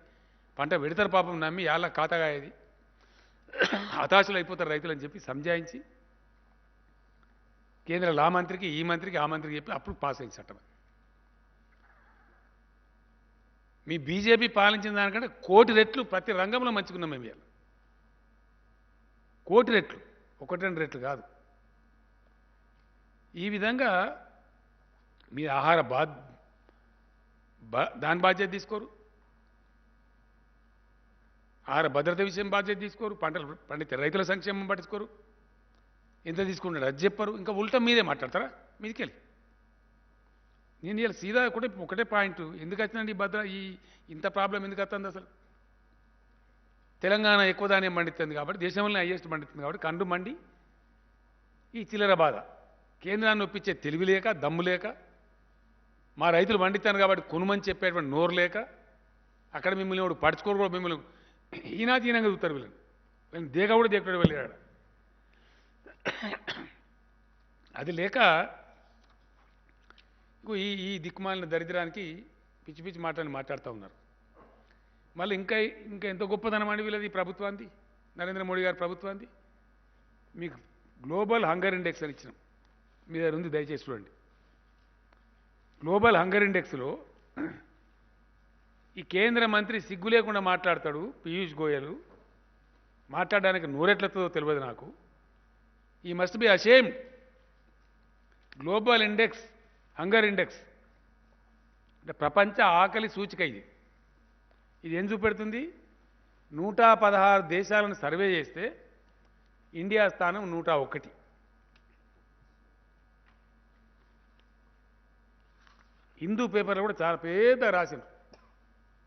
పంట పెడతారు పాపం నమ్మి వాళ్ళ ఖాతాగాయది, హతాశలు అయిపోతారు రైతులు అని చెప్పి సంజాయించి కేంద్ర లా మంత్రికి, ఈ మంత్రికి, ఆ మంత్రికి చెప్పి అప్పుడు పాస్ అయింది చట్టం. మీ బీజేపీ పాలించిన దానికంటే 1,000,000 రెట్లు ప్రతి రంగంలో మంచుకున్నాం మేము. ఇవాళ 1,000,000 రెట్లు, 1-2 రెట్లు కాదు. ఈ విధంగా మీ ఆహార దాని బాధ్యత తీసుకోరు, ఆహార భద్రత విషయం బాధ్యత తీసుకోరు, పంటలు పండితే రైతుల సంక్షేమం పట్టించుకోరు, ఎంత తీసుకుంటాడు అది చెప్పరు, ఇంకా ఉల్టా మీరే మాట్లాడతారా మీదికెళ్ళి. నేను ఇలా సీదా ఒకటే పాయింట్, ఎందుకు వచ్చిందండి ఈ ఇంత ప్రాబ్లం ఎందుకు వస్తుంది అసలు? తెలంగాణ ఎక్కువ ధాన్యం పండిస్తుంది కాబట్టి, దేశంలోనే హైయెస్ట్ పండిస్తుంది కాబట్టి కండు మండి ఈ చిల్లర బాధ. కేంద్రాన్ని ఒప్పించే తెలివి లేక, దమ్ము లేక, మా రైతులు పండిస్తాను కాబట్టి కొనుమని చెప్పేటువంటి నోరు లేక, అక్కడ మిమ్మల్ని వాడు పడుచుకోరు కూడా, మిమ్మల్ని ఈనాతీనంగా చూస్తారు వీళ్ళని దేగ కూడా దేకుడు వెళ్ళాడు. అది లేక ఈ దిక్కుమాలిన దరిద్రానికి పిచ్చి పిచ్చి మాటలని మాట్లాడుతూ ఉన్నారు. మళ్ళీ ఇంకా ఎంతో గొప్పదనం అండి వీళ్ళది ప్రభుత్వాన్ని, నరేంద్ర మోడీ గారి ప్రభుత్వాన్ని. మీకు గ్లోబల్ హంగర్ ఇండెక్స్ అని ఇచ్చినాం, మీ దగ్గర ఉంది, దయచేసి చూడండి. గ్లోబల్ హంగర్ ఇండెక్స్లో ఈ కేంద్ర మంత్రి సిగ్గు లేకుండా మాట్లాడతాడు పీయూష్ గోయల్, మాట్లాడడానికి నోరెట్లతో తెలియదు నాకు. ఈ must be ashamed. Global index, hunger index అంటే ప్రపంచ ఆకలి సూచిక ఇది. ఇది ఏం చూపెడుతుంది? 116 దేశాలను సర్వే చేస్తే ఇండియా స్థానం 101. హిందూ పేపర్లో కూడా చాలా పెద్ద రాసింది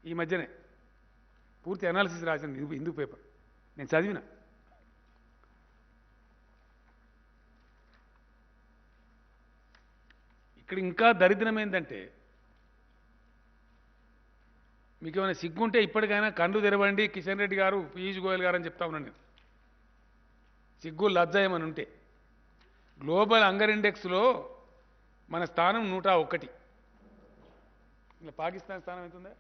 ఈ మధ్యనే, పూర్తి అనాలిసిస్ రాసింది హిందూ పేపర్, నేను చదివిన. ఇక్కడ ఇంకా దరిద్రం ఏంటంటే, మీకు ఏమైనా సిగ్గుంటే ఇప్పటికైనా కళ్ళు తెరవండి కిషన్ రెడ్డి గారు, పీయూష్ గోయల్ గారు అని చెప్తా ఉన్నాను నేను. సిగ్గు లజ్జ ఏమని ఉంటే, గ్లోబల్ హంగర్ ఇండెక్స్లో మన స్థానం 101. ఇలా పాకిస్తాన్ స్థానం ఎంతుందా?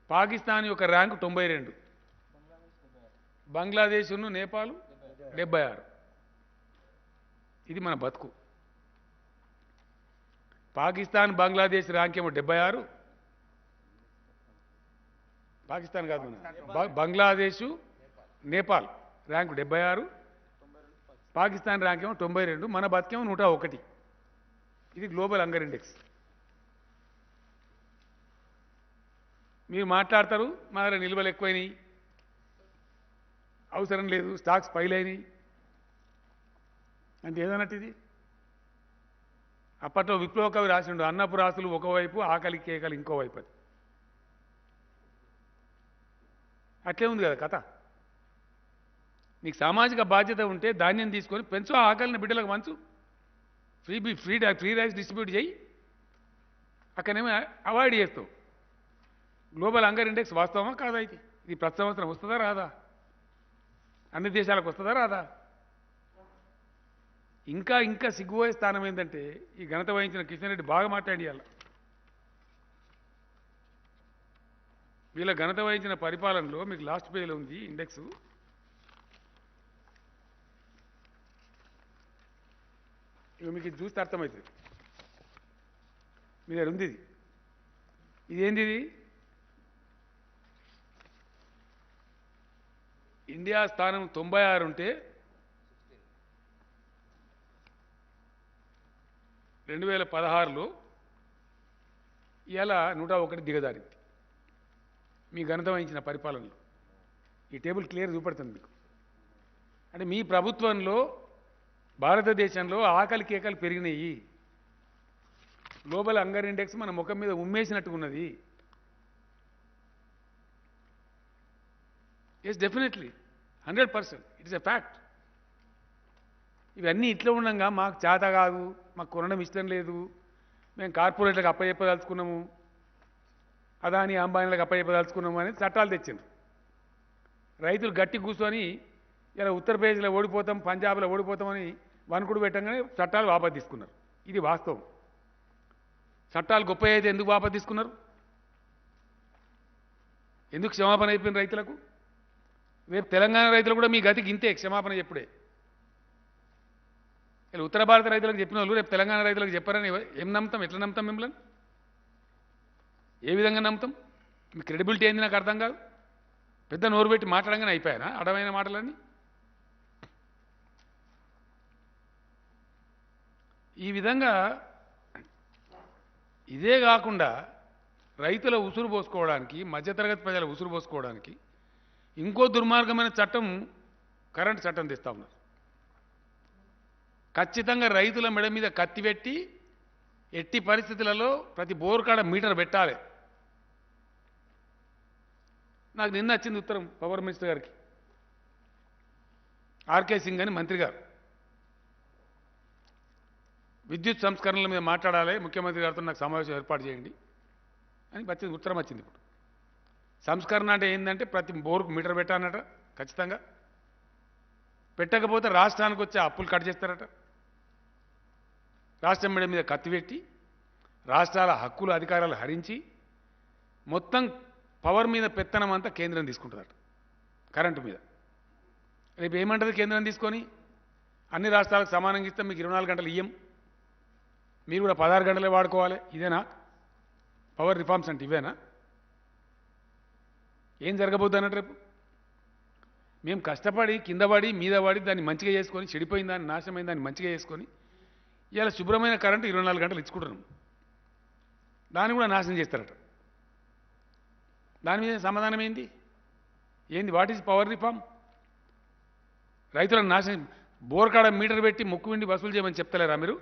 పాకిస్తాన్ యొక్క ర్యాంకు 92, బంగ్లాదేశ్ నేపాల్ 76. ఇది మన బతుకు. పాకిస్తాన్ బంగ్లాదేశ్ ర్యాంక్ ఏమో 76, పాకిస్తాన్ కాదు మన బంగ్లాదేశ్ నేపాల్ ర్యాంకు 76, పాకిస్తాన్ ర్యాంక్ ఏమో 92, మన బతికేమో 101. ఇది గ్లోబల్ హంగర్ ఇండెక్స్. మీరు మాట్లాడతారు మా దగ్గర నిల్వలు ఎక్కువైనాయి, అవసరం లేదు, స్టాక్స్ ఫైల్ అయినాయి అంటే ఏదన్నట్టు ఇది? అప్పట్లో విప్లవ కవి రాసిండు, అన్నపు రాసులు ఒకవైపు ఆకలి కేకలు ఇంకోవైపు. అది అట్లే ఉంది కదా కథ. నీకు సామాజిక బాధ్యత ఉంటే ధాన్యం తీసుకొని పెంచు, ఆకలిని బిడ్డలకు మంచు, ఫ్రీ రైస్ డిస్ట్రిబ్యూట్ చేయి, అక్కడనేమో అవాయిడ్ చేస్తావు. గ్లోబల్ హంగర్ ఇండెక్స్ వాస్తవమా కాదా? ఇది ప్రతి సంవత్సరం వస్తుందా రాదా? అన్ని దేశాలకు వస్తుందా రాదా? ఇంకా ఇంకా సిగ్గుపోయే స్థానం ఏంటంటే, ఈ ఘనత వహించిన కిషన్ రెడ్డి బాగా మాట్లాడి ఇవాళ. వీళ్ళ ఘనత వహించిన పరిపాలనలో మీకు లాస్ట్ పేజీలో ఉంది ఇండెక్స్. ఇక మీకు ఇది చూస్తే అర్థమవుతుంది. మీ దగ్గర ఉంది ఇది. ఇదేంది? ఇది ఇండియా స్థానం 96 ఉంటే 2016లో ఇవాళ 101 దిగజారింది మీ ఘనత వహించిన పరిపాలనలో. ఈ టేబుల్ క్లియర్ చూపెడుతుంది మీకు. అంటే మీ ప్రభుత్వంలో భారతదేశంలో ఆకలి కేకలు పెరిగినాయి. గ్లోబల్ హంగర్ ఇండెక్స్ మన ముఖం మీద ఉమ్మేసినట్టుగా ఉన్నది. Yes, definitely 100%, it is a fact. ఇవన్నీ ఇట్లా ఉండగా మాకు చేత కాదు, మాకు కొనడం ఇష్టం లేదు, మేము కార్పొరేట్లకు అప్పచెప్పదలుచుకున్నాము, అదాని అంబానీలకు అప్పచెప్పదలుచుకున్నాము అని చట్టాలు తెచ్చిండ్రు. రైతులు గట్టి కూర్చొని ఇలా ఉత్తరప్రదేశ్లో ఓడిపోతాం, పంజాబ్లో ఓడిపోతామని వణుకుడు పెట్టంగానే చట్టాలు వాపసు తీసుకున్నారు. ఇది వాస్తవం. చట్టాలు గొప్ప అయితే ఎందుకు వాపసు తీసుకున్నారు? ఎందుకు క్షమాపణ అయిపోయిన రైతులకు? రేపు తెలంగాణ రైతులు కూడా మీ గతికి ఇంతే క్షమాపణ చెప్పుడే. ఇలా ఉత్తర భారత రైతులకు చెప్పిన వాళ్ళు రేపు తెలంగాణ రైతులకు చెప్పారని ఏం నమ్ముతాం? ఎట్లా నమ్ముతాం? మిమ్మల్ని ఏ విధంగా నమ్ముతాం? మీ క్రెడిబిలిటీ ఏంది నాకు అర్థం కాదు. పెద్ద నోరు పెట్టి మాట్లాడంగానే అయిపోయానా అడమైన మాటలన్నీ? ఈ విధంగా ఇదే కాకుండా రైతుల ఉసురు పోసుకోవడానికి, మధ్యతరగతి ప్రజల ఉసురు పోసుకోవడానికి ఇంకో దుర్మార్గమైన చట్టం, కరెంటు చట్టం తెస్తా ఉన్నారు. ఖచ్చితంగా రైతుల మెడ మీద కత్తి పెట్టి ఎట్టి పరిస్థితులలో ప్రతి బోరు కాడ మీటర్ పెట్టాలి. నాకు నిన్న వచ్చింది ఉత్తరం పవర్ మినిస్టర్ గారికి, ఆర్కే సింగ్ అని మంత్రి గారు. విద్యుత్ సంస్కరణల మీద మాట్లాడాలి, ముఖ్యమంత్రి గారితో నాకు సమావేశం ఏర్పాటు చేయండి అని వచ్చింది ఉత్తరం వచ్చింది. ఇప్పుడు సంస్కరణ అంటే ఏంటంటే ప్రతి బోరుకు మీటర్ పెట్టానట, ఖచ్చితంగా పెట్టకపోతే రాష్ట్రానికి వచ్చే అప్పులు కట్ చేస్తారట. రాష్ట్రం మీద కత్తి పెట్టి రాష్ట్రాల హక్కులు అధికారాలు హరించి మొత్తం పవర్ మీద పెత్తనం అంతా కేంద్రం తీసుకుంటుందట, కరెంటు మీద. రేపు ఏమంటుంది కేంద్రం తీసుకొని? అన్ని రాష్ట్రాలకు సమానంగా ఇస్తాం, మీకు 24 గంటలు ఇయ్యం, మీరు కూడా 16 గంటలే వాడుకోవాలి. ఇదేనా పవర్ రిఫార్మ్స్ అంటే? ఇవేనా? ఏం జరగబోద్దు అన్నట్టు రేపు? మేము కష్టపడి కింద పడి మీద పడి దాన్ని మంచిగా చేసుకొని, చెడిపోయిన దాన్ని నాశనమైన దాన్ని మంచిగా చేసుకొని ఇవాళ శుభ్రమైన కరెంటు 24 గంటలు ఇచ్చుకుంటున్నాం. దాన్ని కూడా నాశనం చేస్తారట. దాని మీద సమాధానం ఏంది? What is power reform? రైతులను నాశనం, బోర్కాడ మీటర్ పెట్టి ముక్కు విండి వసూలు చేయమని చెప్తలేరా మీరు?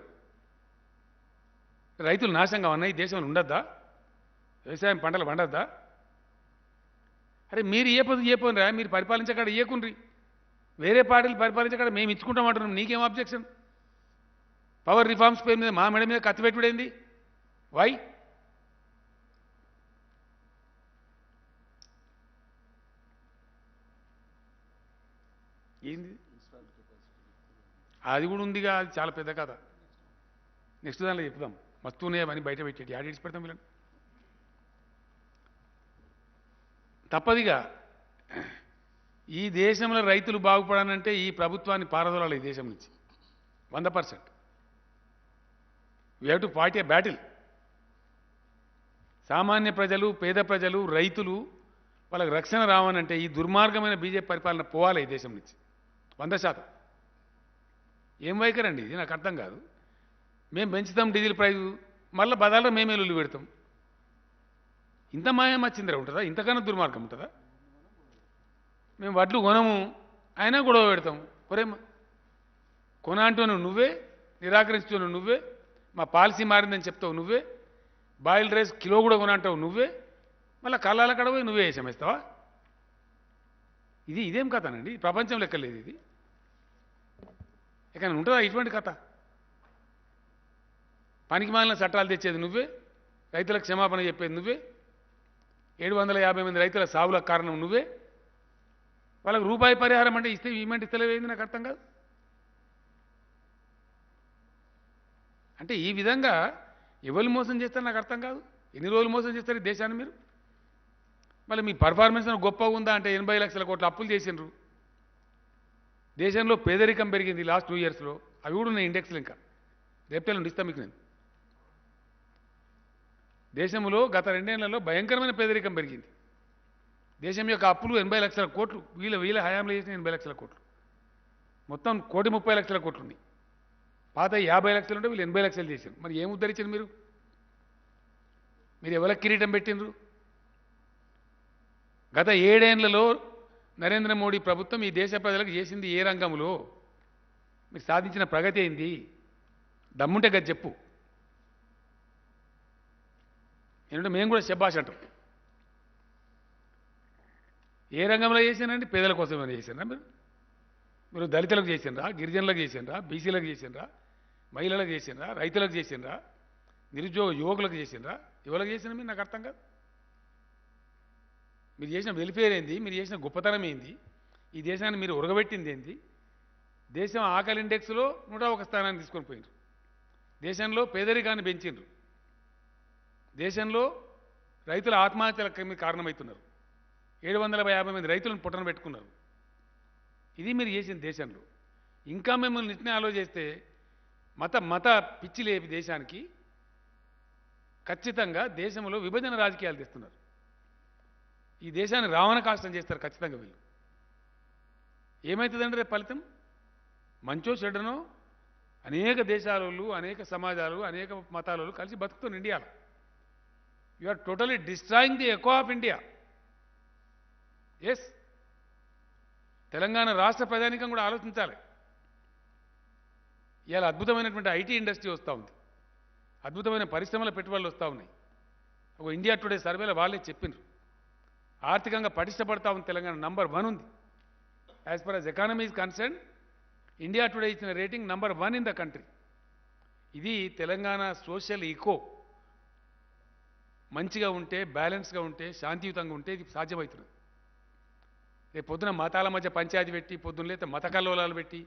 రైతులు నాశనంగా ఉన్నాయి, దేశంలో ఉండద్దా? వ్యవసాయం పంటలు పండద్దా? అరే మీరు ఏ పోనరా, మీరు పరిపాలించకాడ ఇయ్యకుండ్రి, వేరే పార్టీలు పరిపాలించకాడ మేము ఇచ్చుకుంటామంటున్నాం, నీకేం అబ్జెక్షన్? పవర్ రిఫార్మ్స్ పేరు మీద మా మెడ మీద కత్తి పెట్టుడేంది? వై? ఏంది అది కూడా ఉందిగా, అది చాలా పెద్ద కథ. నెక్స్ట్ దానిలో చెప్దాం. మస్తు ఉన్నాయి అవన్నీ బయట పెట్టేటి, ఆడిట్స్ పెడతాం వీళ్ళని. తప్పదిగా ఈ దేశంలో రైతులు బాగుపడాలంటే ఈ ప్రభుత్వాన్ని పారదోలాలి ఈ దేశం నుంచి 100%. We have to fight A battle. సామాన్య ప్రజలు, పేద ప్రజలు, రైతులు వాళ్ళకి రక్షణ రావాలంటే ఈ దుర్మార్గమైన బీజేపీ పరిపాలన పోవాలి ఈ దేశం నుంచి 100%. ఏం వైఖరండి ఇది? నాకు అర్థం కాదు. మేము పెంచుతాం డీజిల్ ప్రైజు, మళ్ళీ బదాల్లో మేమే లొల్లి పెడతాం. ఇంత మాయం వచ్చిందిరా ఉంటుందా? ఇంతకన్నా దుర్మార్గం ఉంటుందా? మేము వడ్లు కొనము, అయినా గొడవ పెడతాం. ఒరేమ్మా కొన అంటున్నావు నువ్వే, నిరాకరిస్తున్నావు నువ్వే, మా పాలసీ మారిందని చెప్తావు నువ్వే, బాయిల్డ్ రైస్ కిలో కూడా కొన అంటావు నువ్వే, మళ్ళీ కళ్ళాల కడవే నువ్వే వేసేస్తావా? ఇదేం కథనండి? ప్రపంచం లెక్కలేదు ఇది. ఇక ఉంటుందా ఇటువంటి కథ? పనికి మాలిన చట్టాలు తెచ్చేది నువ్వే, రైతులకు క్షమాపణ చెప్పేది నువ్వే, 750 మంది రైతుల సావులకు కారణం నువ్వే, వాళ్ళకు రూపాయి పరిహారం అంటే ఇస్తే ఇవ్వమంటే ఇస్తలేవేంది? నాకు అర్థం కాదు. అంటే ఈ విధంగా ఎవరు మోసం చేస్తారు నాకు అర్థం కాదు. ఎన్ని రోజులు మోసం చేస్తారు ఈ దేశాన్ని మీరు? మళ్ళీ మీ పర్ఫార్మెన్స్ గొప్పగా ఉందా అంటే 80 లక్షల కోట్ల అప్పులు చేసినారు. దేశంలో పేదరికం పెరిగింది లాస్ట్ 2 ఇయర్స్లో. అవి కూడా ఉన్నాయి ఇండెక్స్లు. ఇంకా రేపటి ఇస్తాను మీకు నేను. దేశంలో గత 2 ఏళ్లలో భయంకరమైన పేదరికం పెరిగింది. దేశం యొక్క అప్పులు 80 లక్షల కోట్లు, వీళ్ళ హయాంలో చేసిన 80 లక్షల కోట్లు, మొత్తం 1,30,00,000 కోట్లు ఉన్నాయి. పాత 50 లక్షలు ఉంటే వీళ్ళు 80 లక్షలు చేశారు. మరి ఏం ఉద్ధరించారు మీరు? మీరు ఎవరికి కిరీటం పెట్టినరు? గత 7 ఏళ్లలో నరేంద్ర మోడీ ప్రభుత్వం ఈ దేశ ప్రజలకు చేసింది ఏ రంగంలో? మీరు సాధించిన ప్రగతి ఏంది? దమ్ముంటే గది చెప్పు. ఏంటంటే మేము కూడా శబ్బాష్ అంటాం. ఏ రంగంలో చేశానండి? పేదల కోసం ఏమైనా చేశారా మీరు? దళితులకు చేసినరా, గిరిజనులకు చేసినరా, బీసీలకు చేసినరా, మహిళలకు చేసినరా, రైతులకు చేసినరా, నిరుద్యోగ యువకులకు చేసినరా? ఎవరికి చేసినా మీరు? నాకు అర్థం కాదు. మీరు చేసిన వెల్ఫేర్ ఏంది? మీరు చేసిన గొప్పతనం ఏంది? ఈ దేశాన్ని మీరు ఉరగబెట్టింది ఏంది? దేశం ఆకలి ఇండెక్స్లో 101 స్థానాన్ని తీసుకొని పోయినారు. దేశంలో పేదరికాన్ని పెంచిండ్రు. దేశంలో రైతుల ఆత్మహత్యలకు కారణమవుతున్నారు. 750 మంది రైతులను పుట్టన పెట్టుకున్నారు. ఇది మీరు చేసిన దేశంలో. ఇంకా మిమ్మల్ని నిట్నే ఆలోచిస్తే మత పిచ్చి లేపి దేశానికి ఖచ్చితంగా దేశంలో విభజన రాజకీయాలు తెస్తున్నారు. ఈ దేశాన్ని రావణ కాష్టం చేస్తారు ఖచ్చితంగా వీళ్ళు. ఏమవుతుందంటే రేపు ఫలితం? మంచో చెడ్డనో అనేక దేశాలలో, అనేక సమాజాలు, అనేక మతాలలో కలిసి బతుకుతున్న ఇండియాలో. You are totally destroying the echo of India. Yes, Telangana రాష్ట్ర ప్రజానికం కూడా ఆలోచించాలి. ఇవాళ అద్భుతమైనటువంటి ఐటీ ఇండస్ట్రీ వస్తూ ఉంది, అద్భుతమైన పరిశ్రమల పెట్టుబడులు వస్తూ ఉన్నాయి. ఒక ఇండియా టుడే సర్వేలో వాళ్ళే చెప్పినారు, ఆర్థికంగా పటిష్టపడతా ఉంది తెలంగాణ. నంబర్ 1 ఉంది. As far as economy is concern, India today ఇచ్చిన rating number 1 in the country. ఇది తెలంగాణ సోషల్ ఈకో మంచిగా ఉంటే, బ్యాలెన్స్గా ఉంటే, శాంతియుతంగా ఉంటే ఇది సాధ్యమవుతుంది. రేపు పొద్దున మతాల మధ్య పంచాయతీ పెట్టి, పొద్దున్న లేతే మత కల్లోలాలు పెట్టి,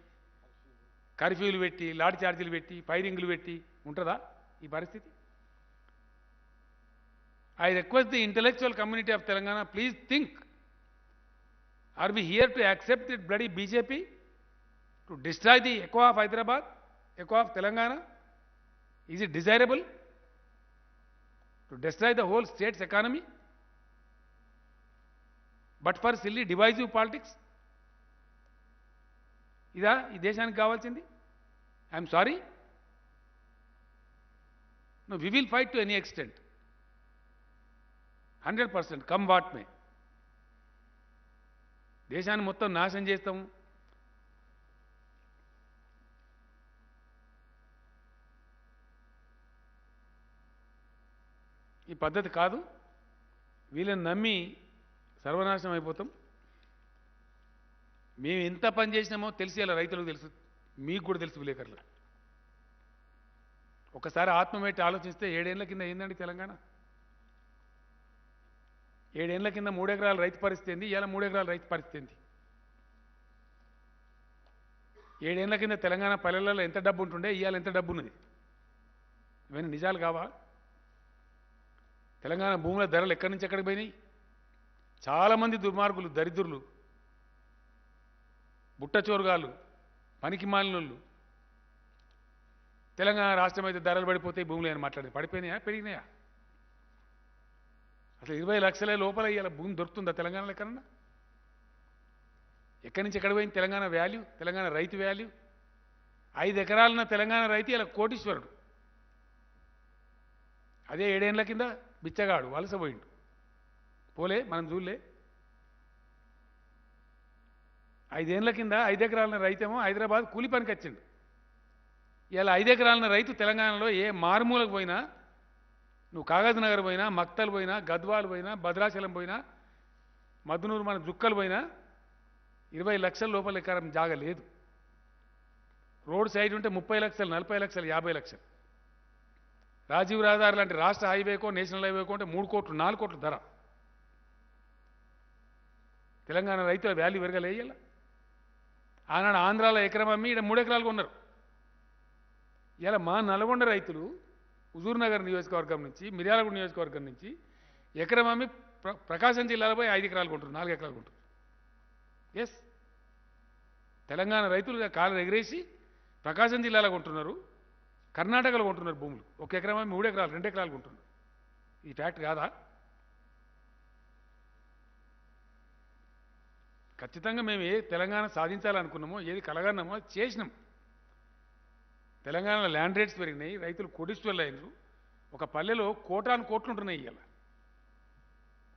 కర్ఫ్యూలు పెట్టి, లాఠీ చార్జీలు పెట్టి, ఫైరింగ్లు పెట్టి ఉంటుందా ఈ పరిస్థితి? I request the intellectual community of Telangana, please think, are we here to accept that bloody BJP to destroy the echo of Hyderabad, echo of Telangana? Is it desirable to destroy the whole state's economy but for silly divisive politics? ఇదా ఈ దేశానికి కావాల్సింది? I'm sorry. No, we will fight to any extent. 100% come what may. దేశాన్ని మొత్తం నాశనం చేస్తాం. ఈ పద్ధతి కాదు. వీళ్ళని నమ్మి సర్వనాశనం అయిపోతాం. మేము ఎంత పని చేసినామో తెలిసి అలా రైతులకు తెలుసు, మీకు కూడా తెలుసు విలేకరులు. ఒకసారి ఆత్మమెట్టి ఆలోచిస్తే 7 ఏళ్ల కింద ఏందండి తెలంగాణ? 7 ఏళ్ల కింద 3 ఎకరాల రైతు పరిస్థితి ఏంది, ఇవాళ 3 ఎకరాల రైతు పరిస్థితి ఏంది? 7 ఏళ్ల కింద తెలంగాణ పల్లెలలో ఎంత డబ్బు ఉంటుండే, ఇవాళ ఎంత డబ్బు ఉన్నది? ఇవన్నీ నిజాలు కావా? తెలంగాణ భూముల ధరలు ఎక్కడి నుంచి ఎక్కడికి పోయినాయి? చాలామంది దుర్మార్గులు, దరిద్రులు, బుట్టచోరుగాళ్ళు, పనికి మాలినోళ్ళు తెలంగాణ రాష్ట్రం అయితే ధరలు పడిపోతాయి, భూములు అని మాట్లాడేది. పడిపోయినాయా, పెరిగినాయా? అసలు 20 లక్షల లోపల ఇవాళ భూమి దొరుకుతుందా తెలంగాణలో ఎక్కడన్నా? ఎక్కడి నుంచి ఎక్కడ పోయింది తెలంగాణ వాల్యూ, తెలంగాణ రైతు వాల్యూ? 5 ఎకరాలున్న తెలంగాణ రైతు ఇలా కోటీశ్వరుడు. అదే 7 ఏళ్ల కింద బిచ్చగాడు, వలసపోయిండు. పోలే, మనం చూడలే. 5 ఏళ్ల కింద 5 ఎకరాల రైతేమో హైదరాబాద్ కూలి పనికి వచ్చిండు. ఇలా 5 ఎకరాల రైతు తెలంగాణలో ఏ మారుమూలకు పోయినా, నువ్వు కాగజ్ నగర్ పోయినా, మక్తల్ పోయినా, గద్వాల్ పోయినా, భద్రాచలం పోయినా, మద్నూరు మన జుక్కలు పోయినా 20 లక్షల లోపల ఎకరం జాగా లేదు. రోడ్ సైడ్ ఉంటే 30 లక్షలు, 40 లక్షలు, 50 లక్షలు. రాజీవ్ రహదారి లాంటి రాష్ట్ర హైవేకో, నేషనల్ హైవేకో అంటే 3 కోట్లు, 4 కోట్లు ధర. తెలంగాణ రైతుల వాల్యూ పెరగలేయాల. ఆనాడు ఆంధ్రాలో ఎకరం అమ్మి ఇక్కడ 3 ఎకరాలు కొన్నారు. ఇలా మా నల్గొండ రైతులు హుజూర్ నగర్ నియోజకవర్గం నుంచి, మిర్యాలగూడ నియోజకవర్గం నుంచి ఎకరం అమ్మి ప్రకాశం జిల్లాలో పోయి 5 ఎకరాలు కొంటారు, 4 ఎకరాలు కొంటారు. ఎస్, తెలంగాణ రైతులు కాలు ఎగరేసి ప్రకాశం జిల్లాలో కొంటున్నారు, కర్ణాటకలో కొంటున్నారు భూములు. 1 ఎకరం అమ్మి 3 ఎకరాలు, 2 ఎకరాలు కొంటున్నారు. ఈ ఫ్యాక్ట్ కాదా? ఖచ్చితంగా మేము ఏ తెలంగాణ సాధించాలనుకున్నామో, ఏది కలగన్నామో అది చేసినాం. తెలంగాణలో ల్యాండ్ రేట్స్ పెరిగినాయి, రైతులు కోటీశ్వరులు అయినారు. ఒక పల్లెలో కోటాను కోట్లు ఉంటున్నాయి ఇవాళ.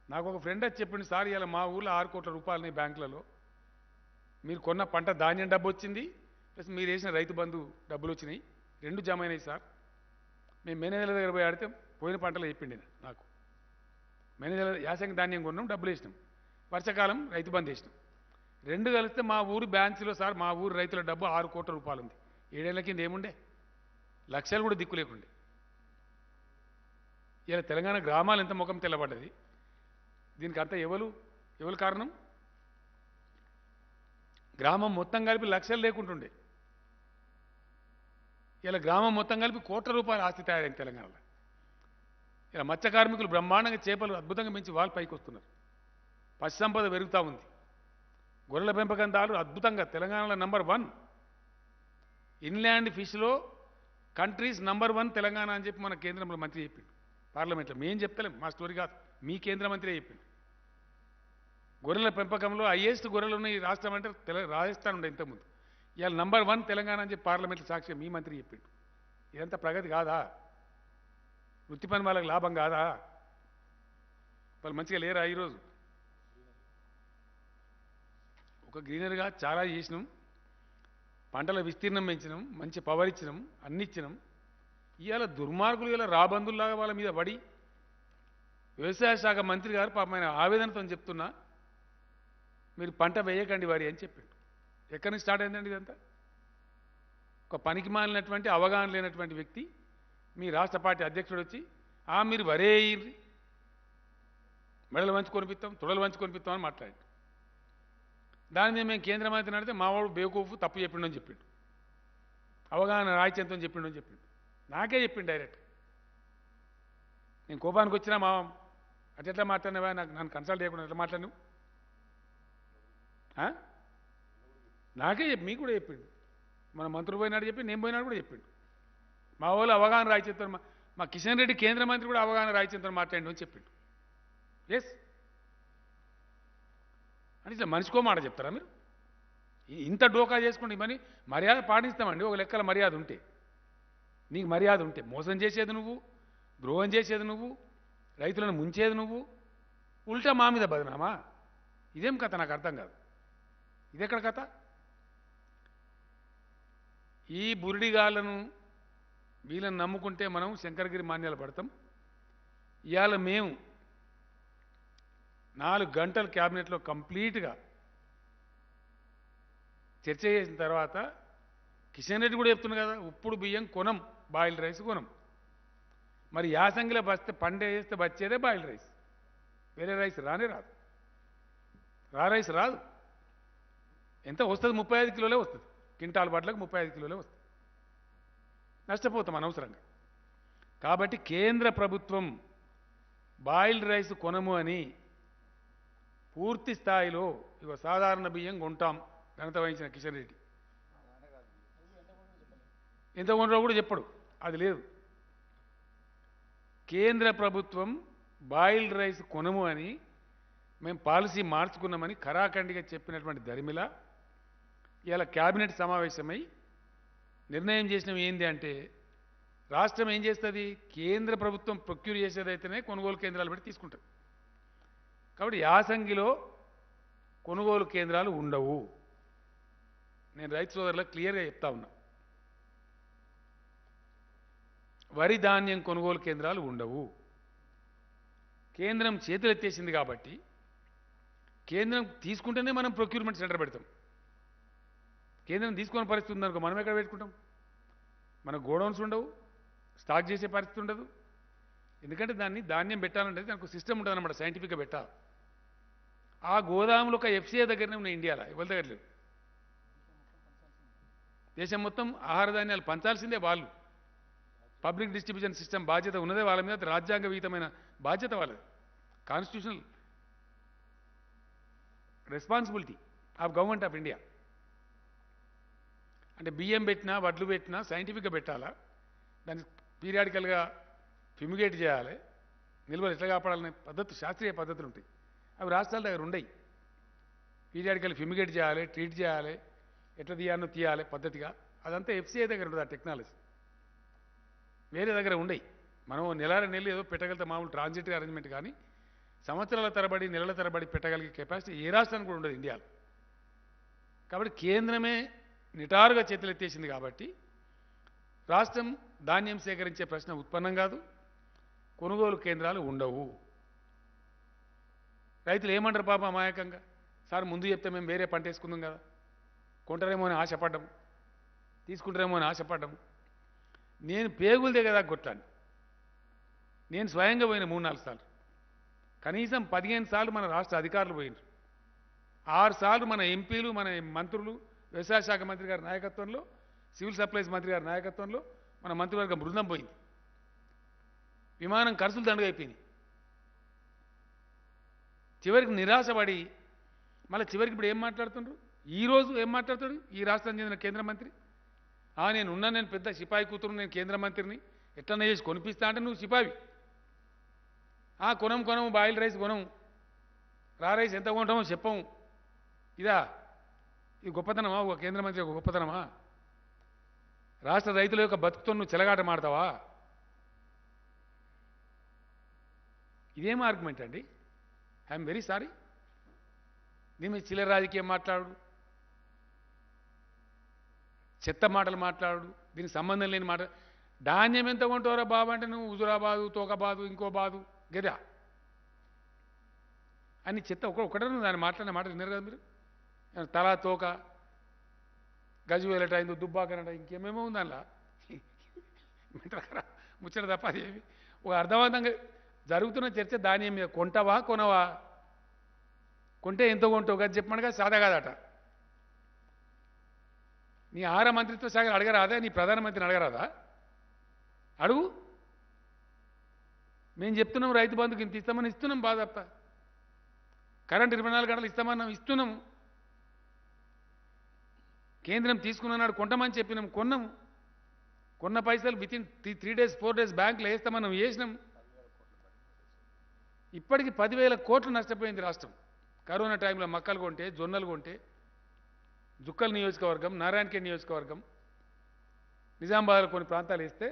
నాకు ఒక ఫ్రెండ్ వచ్చి చెప్పింది, సార్ ఇవాళ మా ఊళ్ళో 6 కోట్ల రూపాయలని బ్యాంకులలో, మీరు కొన్న పంట ధాన్యం డబ్బు వచ్చింది, ప్లస్ మీరు వేసిన రైతు బంధు డబ్బులు వచ్చినాయి, 2 జమ అయినాయి సార్. మేము మేనేజర్ల దగ్గర పోయి ఆడితే పోయిన పంటలో చెప్పిండి నాకు. మేనేజర్ యాసంగి ధాన్యం కొన్నాం, డబ్బులు వేసినాం, వర్షాకాలం రైతు బంధు వేసినాం. 2 కలిస్తే మా ఊరు బ్యాలెన్స్లో సార్ మా ఊరు రైతుల డబ్బు 6 కోట్ల రూపాయలు ఉంది. 7 ఏళ్ల కింద ఏముండే? లక్షలు కూడా దిక్కు లేకుండే. ఇలా తెలంగాణ గ్రామాలు ఎంత ముఖం తెల్లబడ్డది. దీనికి అంతా ఎవరు కారణం? గ్రామం మొత్తం కలిపి లక్షలు లేకుంటుండే. ఇలా గ్రామం మొత్తం కలిపి కోట్ల రూపాయల ఆస్తి తయారైంది తెలంగాణలో. ఇలా మత్స్య కార్మికులు బ్రహ్మాండంగా చేపలు అద్భుతంగా పెంచి వాళ్ళు పైకి వస్తున్నారు. పశు సంపద పెరుగుతూ ఉంది. గొర్రెల పెంపకందారులు అద్భుతంగా తెలంగాణలో నంబర్ 1 ఇన్లాండ్ ఫిష్లో కంట్రీస్ నంబర్ 1 తెలంగాణ అని చెప్పి మన కేంద్రంలో మంత్రి చెప్పిండు పార్లమెంట్లో. మేము చెప్తలేం, మా స్టోరీ కాదు, మీ కేంద్ర మంత్రి చెప్పిండు. గొర్రెల పెంపకంలో హైయెస్ట్ గొర్రెలు ఉన్న ఈ రాష్ట్రం అంటే రాజస్థాన్ ఉండే ఇంతకుముందు. ఇవాళ నంబర్ 1 తెలంగాణ అని చెప్పి పార్లమెంట్లో సాక్ష్యం మీ మంత్రి చెప్పిండు. ఇదంతా ప్రగతి కాదా? వృత్తి పని వాళ్ళకి లాభం కాదా? వాళ్ళు మంచిగా లేరా? ఈరోజు ఒక గ్రీనరీగా చాలా చేసినాం, పంటల విస్తీర్ణం పెంచినాం, మంచి పవర్ ఇచ్చినాం, అన్ని ఇచ్చినాం. ఇవాళ దుర్మార్గులు ఇలా రాబందుల్లాగా వాళ్ళ మీద పడి, వ్యవసాయ శాఖ మంత్రి గారు పాపం ఆయన ఆవేదనతో చెప్తున్నా, మీరు పంట వేయకండి వారి అని చెప్పిండు. ఎక్కడి నుంచి స్టార్ట్ అయిందండి ఇదంతా? ఒక పనికి మాలినటువంటి అవగాహన లేనటువంటి వ్యక్తి మీ రాష్ట్ర పార్టీ అధ్యక్షుడు వచ్చి మీరు వరే అయ్యింది, మెడలు వంచి కొనిపిస్తాం, తొడలు వంచి కొనిపిస్తాం అని మాట్లాడి, దాని మీద మేము కేంద్ర మంత్రిని అడిగితే మావాడు బేవకూఫు తప్పు చెప్పిండు అని చెప్పిండు, అవగాహన రాయితీతో చెప్పిండు అని చెప్పిండు. నాకే చెప్పిండు డైరెక్ట్. నేను కోపానికి వచ్చినా మా అట్లా మాట్లాడినవా, నన్ను కన్సల్ట్ చేయకుండా ఎట్లా మాట్లాడినావు? నాకే మీకు కూడా చెప్పిండు. మన మంత్రులు పోయినాడు చెప్పి, నేను పోయినాడు కూడా చెప్పిండు. మా వాళ్ళు అవగాహన రాయితీతో, మా కిషన్ రెడ్డి కేంద్ర మంత్రి కూడా అవగాహన రాయితీతో మాట్లాడి అని చెప్పిండు. ఎస్ అని ఇట్లా మనిషికో మాట చెప్తారా మీరు? ఇంత డోకా చేసుకోండి. మరి మర్యాద పాటిస్తామండి, ఒక లెక్కల మర్యాద ఉంటే. నీకు మర్యాద ఉంటే మోసం చేసేది నువ్వు, ద్రోహం చేసేది నువ్వు, రైతులను ముంచేది నువ్వు, ఉల్టా మా మీద బదనామా? ఇదేం కథ? నాకు అర్థం కాదు. ఇదెక్కడ కథ? ఈ బురిడిగాళ్ళను వీళ్ళని నమ్ముకుంటే మనం శంకరగిరి మాన్యాలు పడతాం. ఇవాళ మేము 4 గంటలు క్యాబినెట్లో కంప్లీట్గా చర్చ చేసిన తర్వాత కిషన్ రెడ్డి కూడా చెప్తున్నా కదా, ఉప్పుడు బియ్యం కొనం, బాయిల్డ్ రైస్ కొనం. మరి యాసంగిలో బస్తే పండే చేస్తే వచ్చేదే బాయిల్డ్ రైస్, వేరే రైస్ రానే రాదు. రైస్ రాదు. ఎంత వస్తుంది? 35 కిలోలే వస్తుంది. క్వింటాల్ బట్లకు 35 కిలోలే వస్తుంది. నష్టపోతాం అనవసరంగా. కాబట్టి కేంద్ర ప్రభుత్వం బాయిల్డ్ రైస్ కొనము అని పూర్తి స్థాయిలో సాధారణ బియ్యం కొంటాం ఘనత వహించిన కిషన్ రెడ్డి. ఎంత కొనరో కూడా చెప్పడు, అది లేదు. కేంద్ర ప్రభుత్వం బాయిల్డ్ రైస్ కొనము అని మేము పాలసీ మార్చుకున్నామని ఖరాఖండిగా చెప్పినటువంటి దరిమిల ఇలా క్యాబినెట్ సమావేశమై నిర్ణయం చేసినవి ఏంటి అంటే, రాష్ట్రం ఏం చేస్తుంది? కేంద్ర ప్రభుత్వం ప్రొక్యూర్ చేసేదైతేనే కొనుగోలు కేంద్రాలు పెట్టి తీసుకుంటుంది. కాబట్టి యాసంగిలో కొనుగోలు కేంద్రాలు ఉండవు. నేను రైతు సోదరులకు క్లియర్గా చెప్తా ఉన్నా. వరి ధాన్యం కొనుగోలు కేంద్రాలు ఉండవు. కేంద్రం చేతులెత్తేసింది కాబట్టి కేంద్రం తీసుకుంటేనే మనం ప్రొక్యూర్మెంట్ సెంటర్ పెడతాం. కేంద్రం తీసుకునే పరిస్థితి ఉందనుకో మనం ఎక్కడ పెట్టుకుంటాం? మన గోడౌన్స్ ఉండవు, స్టాక్ చేసే పరిస్థితి ఉండదు. ఎందుకంటే దాన్ని ధాన్యం పెట్టాలంటే దానికి సిస్టమ్ ఉంటుంది అన్నమాట, సైంటిఫిక్గా పెట్టాలి. ఆ గోదాములు ఒక ఎఫ్సీఐ దగ్గరనే ఉన్నాయి ఇండియాలో, ఎవరి దగ్గర లేవు. దేశం మొత్తం ఆహార ధాన్యాలు పంచాల్సిందే వాళ్ళు. పబ్లిక్ డిస్ట్రిబ్యూషన్ సిస్టమ్ బాధ్యత ఉన్నదే వాళ్ళ మీద, రాజ్యాంగ విహితమైన బాధ్యత వాళ్ళది, constitutional responsibility of government of India. అంటే బియ్యం పెట్టినా వడ్లు పెట్టినా సైంటిఫిక్గా పెట్టాలా, దాన్ని పీరియాడికల్గా ఫ్యూమిగేట్ చేయాలి, నిల్వలు ఎట్లా కాపాడాలనే పద్ధతి, శాస్త్రీయ పద్ధతులు ఉంటాయి. అవి రాష్ట్రాల దగ్గర ఉండయి. పీరియాడికల్ ఫ్యూమిగేట్ చేయాలి, ట్రీట్ చేయాలి, ఎట్లా తీయాలి పద్ధతిగా. అదంతా ఎఫ్సీఐ దగ్గర ఉంటుంది ఆ టెక్నాలజీ, వేరే దగ్గర ఉండయి. మనం నెలలు ఏదో పెట్టగలిగితే మామూలు ట్రాన్సిట్ అరేంజ్మెంట్, కానీ సంవత్సరాల తరబడి నెలల తరబడి పెట్టగలిగే కెపాసిటీ ఏ రాష్ట్రానికి కూడా ఉండదు ఇండియాలో. కాబట్టి కేంద్రమే నిటారుగా చేతులెత్తేసింది కాబట్టి రాష్ట్రం ధాన్యం సేకరించే ప్రశ్న ఉత్పన్నం కాదు, కొనుగోలు కేంద్రాలు ఉండవు. రైతులు ఏమంటారు పాపం అమాయకంగా, సార్ ముందు చెప్తే మేము వేరే పంట వేసుకుందాం కదా, కొంటారేమో అని ఆశపడ్డాము, తీసుకుంటారేమో అని ఆశపడ్డాము. నేను పేగులదే కదా కొట్టాను. నేను స్వయంగా పోయిన 3-4 సార్లు, కనీసం 15 సార్లు మన రాష్ట్ర అధికారులు పోయినారు, 6 సార్లు మన ఎంపీలు, మన మంత్రులు, వ్యవసాయ శాఖ మంత్రి గారి నాయకత్వంలో, సివిల్ సప్లైస్ మంత్రి గారి నాయకత్వంలో మన మంత్రివర్గం బృందం పోయింది. విమానం ఖర్చులు దండుగా అయిపోయినాయి. చివరికి నిరాశపడి మళ్ళీ చివరికి ఇప్పుడు ఏం మాట్లాడుతుండ్రు? ఈరోజు ఏం మాట్లాడుతాడు ఈ రాష్ట్రానికి చెందిన కేంద్ర మంత్రి? నేను పెద్ద సిపాయి కూతురు, నేను కేంద్ర మంత్రిని, ఎట్లన్నా చేసి కొనిపిస్తా అంటే నువ్వు సిపాయి. కొనము బాయిల్ రైస్ కొనము, రైస్ ఎంత కొంటామో చెప్పము. ఇది గొప్పతనమా? ఒక కేంద్ర మంత్రి ఒక గొప్పతనమా? రాష్ట్ర రైతుల యొక్క బతుకుతో నువ్వు చెలగాట మాడతావా? ఇదేం ఆర్గ్యుమెంట్ అండి? I'm very sorry. దీని మీద చిల్లర రాజకీయం మాట్లాడు, చెత్త మాటలు మాట్లాడు, దీనికి సంబంధం లేని మాట. ధాన్యం ఎంత కొంటారా బాబు అంటే నువ్వు హుజురాబాదు, తోకబాదు, ఇంకో బాదు, గదా అని చెత్త ఒకటే దాన్ని మాట్లాడిన మాట విన్నారు కదా మీరు. తలా తోక, గజువేలట, ఇందు దుబ్బాకనట, ఇంకేమేమో ఉంది అందులో ముచ్చట తప్ప అదేమి. ఒక అర్థవంతంగా జరుగుతున్న చర్చ ధాన్యం మీద. కొంటావా కొనవా? కొంటే ఎంత కొంటావు కదా చెప్పమనగా సాదా కాదట. నీ ఆహార మంత్రిత్వ శాఖ అడగరాదా? నీ ప్రధానమంత్రిని అడగరాదా? అడుగు. మేము చెప్తున్నాం రైతు బంధుకి ఇంత ఇస్తామని ఇస్తున్నాం, బాధ తప్ప. కరెంట్ 24 గంటలు ఇస్తున్నాము. కేంద్రం తీసుకున్నాడు కొంటామని చెప్పినాం, కొన్నాము. కొన్న పైసలు వితిన్ 3 days 4 days బ్యాంకులో వేస్తామని వేసినాం. ఇప్పటికి 10,000 కోట్లు నష్టపోయింది రాష్ట్రం. కరోనా టైంలో మక్కలు కొంటే, జొన్నలు కొంటే, జుక్కల్ నియోజకవర్గం, నారాయణఖేడ్ నియోజకవర్గం, నిజామాబాద్లో కొన్ని ప్రాంతాలు వేస్తే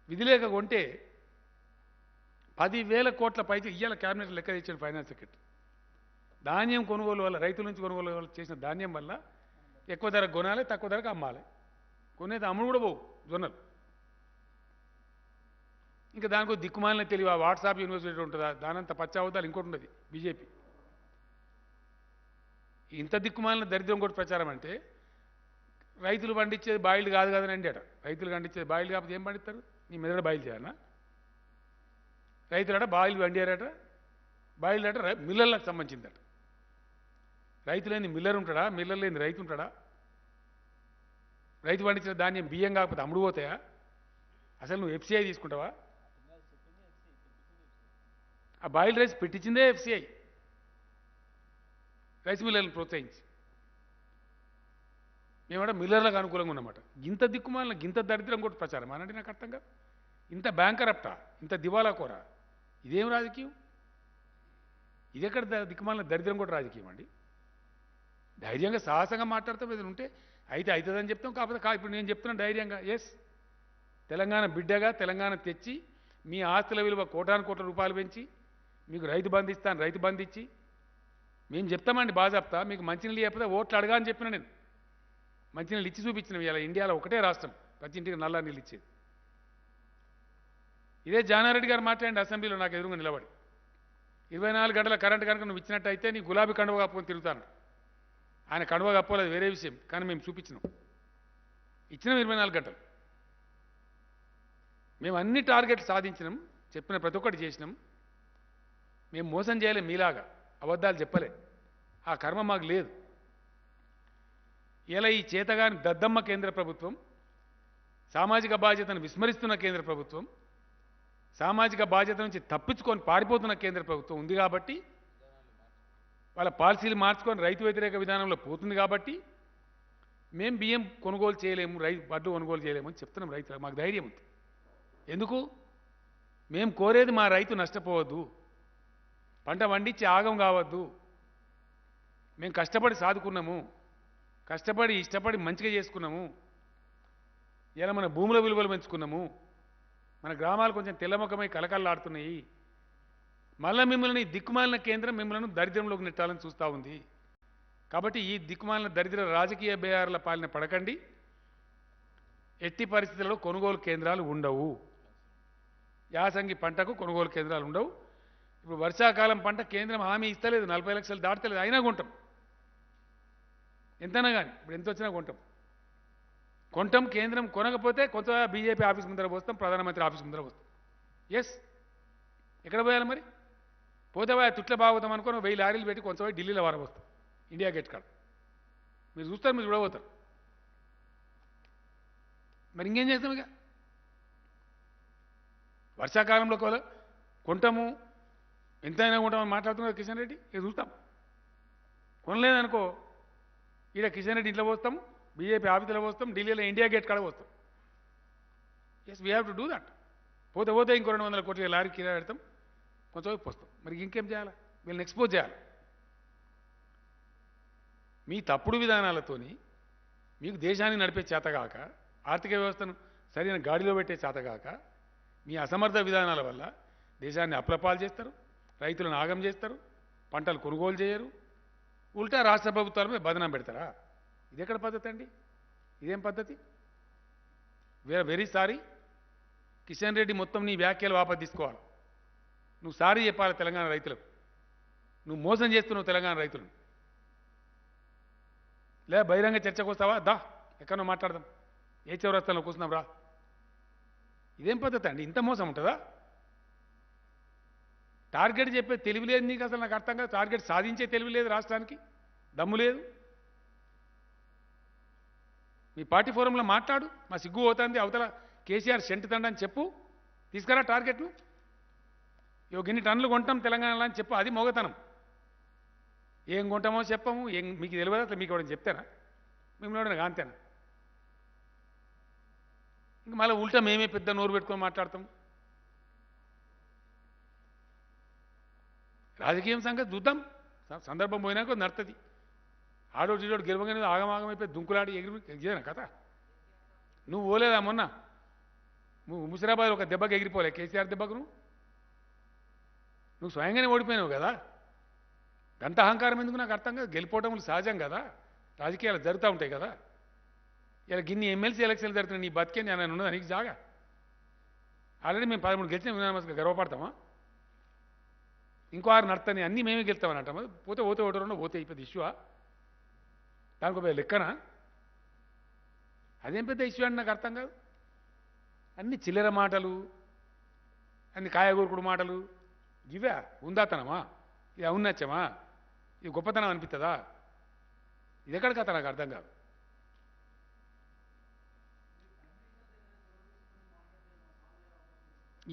విధిలేక కొంటే 10,000 కోట్ల పైకి ఇయ్యాల క్యాబినెట్ లెక్క తెచ్చాడు ఫైనాన్స్ సెక్రటరీ. ధాన్యం కొనుగోలు వల్ల, రైతుల నుంచి కొనుగోలు వల్ల చేసిన ధాన్యం వల్ల ఎక్కువ ధరకు కొనాలి, తక్కువ ధరకు అమ్మాలి. కొనేది అమ్ముడు కూడా పోవు జొన్నలు. ఇంకా దానికి దిక్కుమాలిన తెలివి ఆ వాట్సాప్ యూనివర్సిటీ ఉంటుందా, దానంత పచ్చావతాలు ఇంకోటి ఉండదు బీజేపీ. ఇంత దిక్కుమాలిన దరిద్రం కూడా ప్రచారం అంటే రైతులు పండించేది బాయిల్డ్ కాదు కదనండి అట. రైతులు పండించేది బాయిల్డ్ కాకపోతే ఏం పండిస్తారు? నీ మెదడు బాయిల్ చేయాలన్నా? రైతులట బాయిల్ పండారట, బాయిల్డ్ అట మిల్లర్లకు సంబంధించిందట. రైతు లేని మిల్లర్ ఉంటాడా? మిల్లర్ లేని రైతు ఉంటాడా? రైతు పండించిన ధాన్యం బియ్యం కాకపోతే అమ్ముడు పోతాయా? అసలు నువ్వు ఎఫ్సిఐ తీసుకుంటావా? ఆ బాయిల్డ్ రైస్ పెట్టించిందే ఎఫ్సిఐ, రైస్ మిల్లర్లను ప్రోత్సహించి. మేమంటే మిల్లర్లకు అనుకూలంగా ఉన్నమాట. గింత దిక్కుమాలిన గింత దరిద్రం కూడా ప్రచారం అనంటే నాకు అర్థం కాదు. ఇంత బ్యాంకరప్టా, ఇంత దివాలా కోర, ఇదేం రాజకీయం? ఇది ఎక్కడ దిక్కుమాలిన దరిద్రం కూడా రాజకీయం అండి? ధైర్యంగా సాహసంగా మాట్లాడతాం, ఏదైనా ఉంటే అయితే అవుతుందని చెప్తాం. కాకపోతే ఇప్పుడు నేను చెప్తున్నా ధైర్యంగా, ఎస్ తెలంగాణ బిడ్డగా తెలంగాణ తెచ్చి మీ ఆస్తుల విలువ కోటాను కోట్ల రూపాయలు పెంచి మీకు రైతు బంధు ఇస్తాను, రైతు బంధు ఇచ్చి మేము చెప్తామండి బాజాప్తా. మీకు మంచినీళ్ళు చెప్పితే ఓట్లు అడగా అని చెప్పిన నేను. మంచినీళ్ళు ఇచ్చి చూపించినాం. ఇలా ఇండియాలో ఒకటే రాష్ట్రం ప్రతి ఇంటికి నల్ల నీళ్ళు ఇచ్చేది. ఇదే జానారెడ్డి గారు మాట్లాడండి అసెంబ్లీలో నాకు ఎదురుగా నిలబడి, 24 గంటల కరెంటు కనుక నువ్వు ఇచ్చినట్టయితే నీ గులాబీ కండువ కప్పుకొని తిరుగుతాను. ఆయన కండువ కప్పుకోలేదు వేరే విషయం, కానీ మేము చూపించినాం, ఇచ్చినాం 24 గంటలు. మేము అన్ని టార్గెట్లు సాధించినాం, చెప్పిన ప్రతి ఒక్కటి చేసినాం. మేము మోసం చేయలేం, మీలాగా అబద్ధాలు చెప్పలే. ఆ కర్మ మాకు లేదు. ఇలా ఈ చేతగాని దద్దమ్మ కేంద్ర ప్రభుత్వం, సామాజిక బాధ్యతను విస్మరిస్తున్న కేంద్ర ప్రభుత్వం, సామాజిక బాధ్యత నుంచి తప్పించుకొని పారిపోతున్న కేంద్ర ప్రభుత్వం ఉంది కాబట్టి, వాళ్ళ పాలసీలు మార్చుకొని రైతు వ్యతిరేక విధానంలో పోతుంది కాబట్టి మేము బియ్యం కొనుగోలు చేయలేము, వడ్లు కొనుగోలు చేయలేము అని చెప్తున్నాం రైతులకు. మాకు ధైర్యం ఉంది. ఎందుకు? మేము కోరేది మా రైతు నష్టపోవద్దు, పంట పండించి ఆగం కావద్దు. మేము కష్టపడి సాదుకున్నాము, కష్టపడి ఇష్టపడి మంచిగా చేసుకున్నాము. ఇలా మన భూముల విలువలు పెంచుకున్నాము, మన గ్రామాలు కొంచెం తెల్లముఖమై కలకల్లాడుతున్నాయి. మళ్ళీ మిమ్మల్ని దిక్కుమాలిన కేంద్రం మిమ్మల్ని దరిద్రంలోకి నెట్టాలని చూస్తూ ఉంది. కాబట్టి ఈ దిక్కుమాలిన దరిద్ర రాజకీయ బేయారుల పాలన పడకండి. ఎట్టి పరిస్థితుల్లో కొనుగోలు కేంద్రాలు ఉండవు. యాసంగి పంటకు కొనుగోలు కేంద్రాలు ఉండవు. ఇప్పుడు వర్షాకాలం పంట కేంద్రం హామీ ఇస్తలేదు, 40 లక్షలు దాటలేదు, అయినా కొంటాం. ఎంతైనా కానీ ఇప్పుడు ఎంత వచ్చినా కొంటాం. కేంద్రం కొనకపోతే కొంత బీజేపీ ఆఫీస్ ముందర పోస్తాం, ప్రధానమంత్రి ఆఫీస్ ముందర పోస్తాం. ఎస్, ఎక్కడ పోయాలి మరి? పోతే తుట్ల బాగుతాం అనుకుని 1000 లారీలు పెట్టి కొంచెం ఢిల్లీలో వారబోస్తాం, ఇండియా గేట్ కాడ. మీరు చూస్తారు, మీరు చూడబోతారు. మరి ఇంకేం చేస్తాం? ఇక వర్షాకాలంలో కొంటాము, ఎంతైనా కొంటామని మాట్లాడుతున్నారు కిషన్ రెడ్డి. ఇక చూస్తాం. కొనలేదనుకో, ఈడ కిషన్ రెడ్డి ఇంట్లో పోస్తాం, బీజేపీ ఆఫీసులో పోస్తాం, ఢిల్లీలో ఇండియా గేట్ కాడ పోస్తాం. Yes, we have to do that. పోతే ఇంకో 200 కోట్ల లారీ కిరా పెడతాం, కొంచెం పోస్తాం. మరి ఇంకేం చేయాలి? వీళ్ళని ఎక్స్పోజ్ చేయాలి. మీ తప్పుడు విధానాలతోని మీకు దేశాన్ని నడిపే చేతగాక, ఆర్థిక వ్యవస్థను సరైన గాడిలో పెట్టే చేతగాక, మీ అసమర్థ విధానాల వల్ల దేశాన్ని అప్రపాలు చేస్తారు, రైతులను ఆగం చేస్తారు, పంటలు కొనుగోలు చేయరు, ఉల్టా రాష్ట్ర ప్రభుత్వాల మీద బదనం పెడతారా? ఇది ఎక్కడ పద్ధతి అండి? ఇదేం పద్ధతి? వెరీ సారీ కిషన్ రెడ్డి, మొత్తం నీ వ్యాఖ్యలు వాపసు తీసుకోవాలి. నువ్వు సారీ చెప్పాలి తెలంగాణ రైతులకు. నువ్వు మోసం చేస్తున్నావు తెలంగాణ రైతులను. లేదా బహిరంగ చర్చకు వస్తావా? దా, ఎక్కడో మాట్లాడదాం, ఏ చౌరస్తాలో కూర్చున్నాం రా. ఇదేం పద్ధతి అండి? ఇంత మోసం ఉంటుందా? టార్గెట్ చెప్పే తెలివి లేదు నీకు. అసలు నాకు అర్థం కాదు. టార్గెట్ సాధించే తెలివి లేదు, రాష్ట్రానికి దమ్ము లేదు. మీ పార్టీ ఫోరంలో మాట్లాడు, మా సిగ్గు పోతుంది, అవతల కేసీఆర్ సెంటు తండని చెప్పు, తీసుకురా టార్గెట్ను. ఇన్ని టన్నులు కొంటాం తెలంగాణలో అని చెప్పు, అది మొగతనం. ఏం కొంటామో చెప్పము, మీకు తెలియదు. అసలు మీకు ఎవరైనా చెప్తేనా? మిమ్మల్ని ఎవరైనా అంతేనా? ఇంక మళ్ళీ ఉల్టా మేమే పెద్ద నోరు పెట్టుకొని మాట్లాడతాం. రాజకీయం సంగతి చూద్దాం, సందర్భం పోయినాక నడుతుంది. ఆడోడు చీడోడు గెలవగానే ఆగమాగమైపోయి దుంకులాడి ఎగిరినా కథ. నువ్వు పోలేదా మొన్న ముసిరాబాద్ ఒక దెబ్బకి ఎగిరిపోలే కేసీఆర్ దెబ్బకు? నువ్వు నువ్వు స్వయంగానే ఓడిపోయినావు కదా, అంత అహంకారం ఎందుకు నాకు అర్థం కాదు. గెలిపోవటములు సహజం కదా, రాజకీయాలు జరుగుతూ ఉంటాయి కదా. ఇలా గిన్ని ఎమ్మెల్సీ ఎలక్షన్లు జరుగుతున్నాయి, నీ బతికే నేను ఉన్నదా నీకు జాగా? ఆల్రెడీ మేము 13 గెలిచిన యునానిమస్గా గర్వపడతామా? ఇంకో 6 నడతాని అన్నీ మేమే గెలుస్తామని అంటామా? పోతే ఓతే ఓటరు పోతే అయిపోతుంది ఇష్యూవా? దానికి ఒక లెక్కనా? అదేం పెద్ద ఇష్యూ అని నాకు అర్థం కాదు. అన్ని చిల్లర మాటలు, అన్ని కాయగూరుకుడు మాటలు, ఇవే ఉందాతనమా? ఇది ఔన్నత్యమా? ఇది గొప్పతనం అనిపిస్తుందా? ఇది ఎక్కడ కథ నాకు అర్థం కాదు.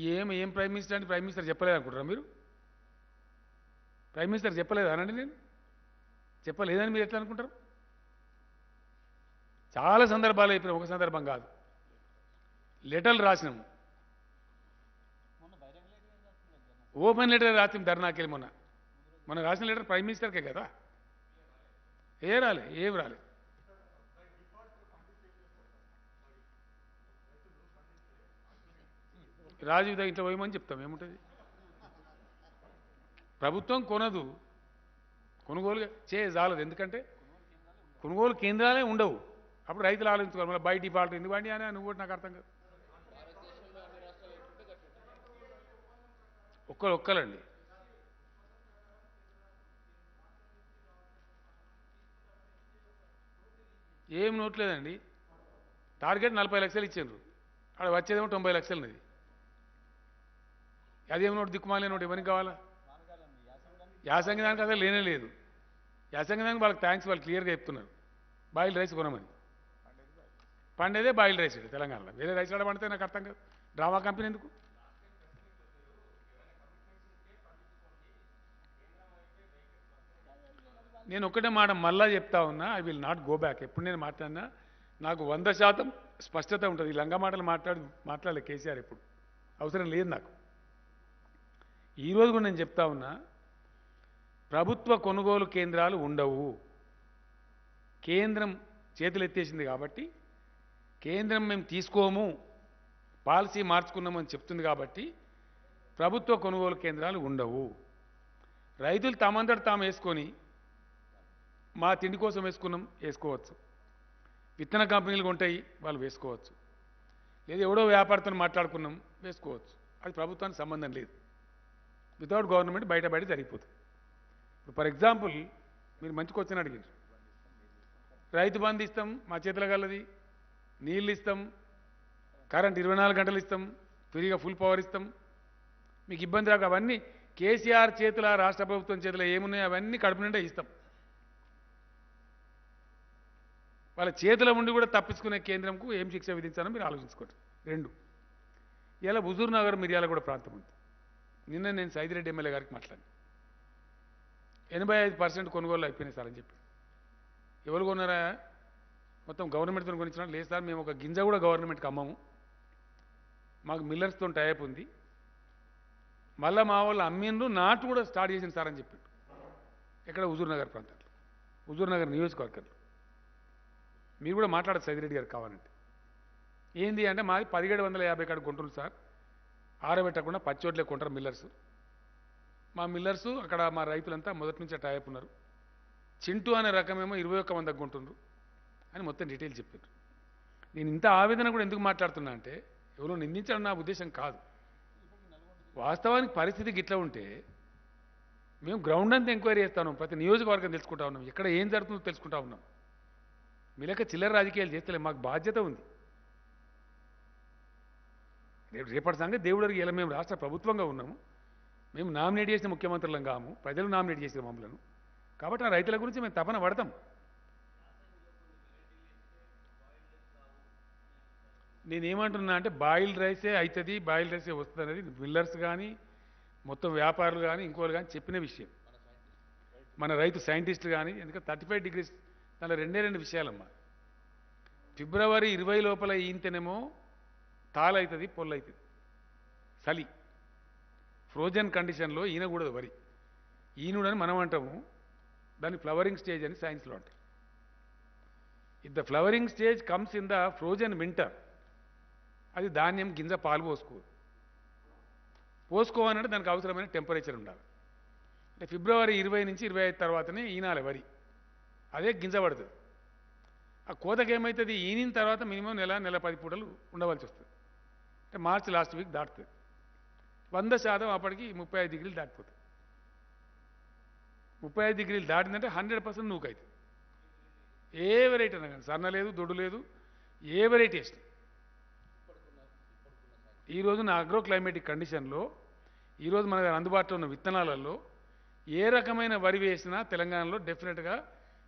ఏం ప్రైమ్ మినిస్టర్ అంటే ప్రైమ్ మినిస్టర్ చెప్పలేదు అనుకుంటారా మీరు? ప్రైమ్ మినిస్టర్ చెప్పలేదానండి నేను? చెప్పలేదని మీరు ఎట్లా అనుకుంటారు? చాలా సందర్భాలు అయిపోయినాయి, ఒక సందర్భం కాదు. లెటర్లు రాసినాము, ఓపెన్ లెటర్ రాసినాం ధర్నాకి. మొన్న రాసిన లెటర్ ప్రైమ్ మినిస్టర్కే కదా, ఏం రాలే. రాజీవ్ దగ్గర ఇంట్లో పోయమని చెప్తాం, ఏముంటుంది? ప్రభుత్వం కొనదు, కొనుగోలు చేయజాలదు. ఎందుకంటే కొనుగోలు కేంద్రాలే ఉండవు. అప్పుడు రైతులు ఆలోచించుకోవాలి, మళ్ళీ బై డిఫాల్ట్ ఎందుకు అండి అని. నువ్వు కూడా నాకు అర్థం కాదు. ఒక్కలండి. ఏం నోట్లేదండి. టార్గెట్ 40 లక్షలు ఇచ్చిండ్రు, అక్కడ వచ్చేదేమో 90 లక్షలన్నది. అదేమో నోటు దిక్కుమాలే నోటు ఎవరికి కావాలా? యాసంగి దానికి అసలు లేనే లేదు. యాసంగి దానికి వాళ్ళకి థ్యాంక్స్, వాళ్ళు క్లియర్గా చెప్తున్నారు బాయిల్ రైస్ కొనమని. పండేదే బాయిల్ రైస్ తెలంగాణలో, వేరే రైస్ కూడా పండితే నాకు అర్థం కాదు. డ్రామా కంపెనీ ఎందుకు? నేను ఒక్కటే మాట మళ్ళా చెప్తా ఉన్నా, I will not go back. ఎప్పుడు నేను మాట్లాడినా నాకు 100% స్పష్టత ఉంటుంది. ఈ లంగా మాటలు మాట్లాడలే కేసీఆర్ ఎప్పుడు, అవసరం లేదు నాకు. ఈరోజు కూడా నేను చెప్తా ఉన్నా, ప్రభుత్వ కొనుగోలు కేంద్రాలు ఉండవు. కేంద్రం చేతులు ఎత్తేసింది కాబట్టి, కేంద్రం మేము తీసుకోము, పాలసీ మార్చుకున్నామని చెప్తుంది కాబట్టి ప్రభుత్వ కొనుగోలు కేంద్రాలు ఉండవు. రైతులు తమంతట తాము వేసుకొని, మా తిండి కోసం వేసుకోవచ్చు. విత్తన కంపెనీలు ఉంటాయి, వాళ్ళు వేసుకోవచ్చు. లేదా ఎవడో వ్యాపారతో మాట్లాడుకున్నాం, వేసుకోవచ్చు. అది ప్రభుత్వానికి సంబంధం లేదు. వితౌట్ గవర్నమెంట్ బయట జరిగిపోతుంది. ఇప్పుడు ఫర్ ఎగ్జాంపుల్ మీరు మంచి క్వశ్చన్ అడిగారు. రైతు బంధు ఇస్తాం, మా చేతుల గలది. నీళ్ళు ఇస్తాం, కరెంట్ 24 గంటలు ఇస్తాం, ఫ్రీగా ఫుల్ పవర్ ఇస్తాం, మీకు ఇబ్బంది రాక. అవన్నీ కేసీఆర్ చేతుల, రాష్ట్ర ప్రభుత్వం చేతుల ఏమున్నాయో అవన్నీ కడుపు నిండా ఇస్తాం. వాళ్ళ చేతిలో ఉండి కూడా తప్పించుకునే కేంద్రంకు ఏం శిక్ష విధించాలో మీరు ఆలోచించుకోండి. 2, ఇలా హుజూర్ నగర్ మిర్యాల కూడా ప్రాంతం ఉంది. నిన్న నేను సైదిరెడ్డి ఎమ్మెల్యే గారికి మాట్లాడాను. 85% కొనుగోలు అయిపోయినాయి సార్ అని చెప్పి. ఎవరు కొన్నారా? మొత్తం గవర్నమెంట్తో కొనిచ్చినా? లేదు సార్, మేము ఒక గింజ కూడా గవర్నమెంట్కి అమ్మము, మాకు మిల్లర్స్తో టైప్ ఉంది. మళ్ళీ మా వాళ్ళు అమ్మిండ్రు, నాటు కూడా స్టార్ట్ చేసింది సార్ అని చెప్పాడు. ఎక్కడ? హుజూర్ నగర్ ప్రాంతంలో, హుజూర్ నగర్ నియోజకవర్గంలో. మీరు కూడా మాట్లాడచ్చు సైదిరెడ్డి గారు కావాలంటే. ఏంది అంటే మాది 1750 కాడ కొంటున్నారు సార్, ఆరబెట్టకుండా పచ్చోట్లే కొంటారు మిల్లర్స్. మా మిల్లర్స్ అక్కడ మా రైతులంతా మొదటి నుంచే టైప్ ఉన్నారు. చింటూ అనే రకమేమో 21 మందికి కొంటుండ్రు అని మొత్తం డీటెయిల్ చెప్పారు. నేను ఇంత ఆవేదన కూడా ఎందుకు మాట్లాడుతున్నా అంటే, ఎవరో నిందించడం నా ఉద్దేశం కాదు. వాస్తవానికి పరిస్థితికి ఇట్లా ఉంటే మేము గ్రౌండ్ అంతా ఎంక్వైరీ చేస్తా ఉన్నాం, ప్రతి నియోజకవర్గం తెలుసుకుంటా ఉన్నాం, ఎక్కడ ఏం జరుగుతుందో తెలుసుకుంటా ఉన్నాం. మీ లెక్క చిల్లర రాజకీయాలు చేస్తలే, మాకు బాధ్యత ఉంది. రేపటి సంగతి దేవుడికి. ఇలా మేము రాష్ట్ర ప్రభుత్వంగా ఉన్నాము, మేము నామినేట్ చేసిన ముఖ్యమంత్రులం కాము, ప్రజలు నామినేట్ చేసిన మమ్మలను. కాబట్టి ఆ రైతుల గురించి మేము తపన పడతాం. నేనేమంటున్నా అంటే బాయిల్డ్ రైసే అవుతుంది, బాయిల్డ్ రైసే వస్తుంది అనేది మిల్లర్స్ కానీ మొత్తం వ్యాపారులు కానీ ఇంకోళ్ళు కానీ చెప్పిన విషయం. మన రైతు సైంటిస్టులు కానీ. ఎందుకంటే 35 degrees దానిలో 2 విషయాలమ్మా. ఫిబ్రవరి 20 లోపల ఈంతేనేమో తాళవుతుంది, పొల్లవుతుంది, చలి, ఫ్రోజన్ కండిషన్లో ఈనకూడదు వరి. ఈనుడని మనం అంటాము, దాన్ని ఫ్లవరింగ్ స్టేజ్ అని సైన్స్లో అంటారు. If the flowering stage comes in the frozen winter, అది ధాన్యం గింజ పాలు పోసుకోదు. పోసుకోవాలంటే దానికి అవసరమైన టెంపరేచర్ ఉండాలి. అంటే ఫిబ్రవరి 20 నుంచి 25 తర్వాతనే ఈనాలి వరి. అదే గింజ పడుతుంది. ఆ కోతకి ఏమవుతుంది, ఈనిన తర్వాత మినిమం నెల 10 పూటలు ఉండవలసి వస్తుంది. అంటే మార్చి లాస్ట్ వీక్ దాటుతుంది. 100% అప్పటికి 35 డిగ్రీలు దాటిపోతుంది. 35 డిగ్రీలు దాటిందంటే 100% నూకైతుంది. ఏ వెరైటీ అయినా కానీ, సన్న లేదు, దొడ్డు లేదు, ఏ వెరైటీ వేసిన ఈరోజు నా అగ్రో క్లైమేటిక్ కండిషన్లో ఈరోజు మన దగ్గర అందుబాటులో ఉన్న విత్తనాలలో ఏ రకమైన వరి వేసినా తెలంగాణలో డెఫినెట్గా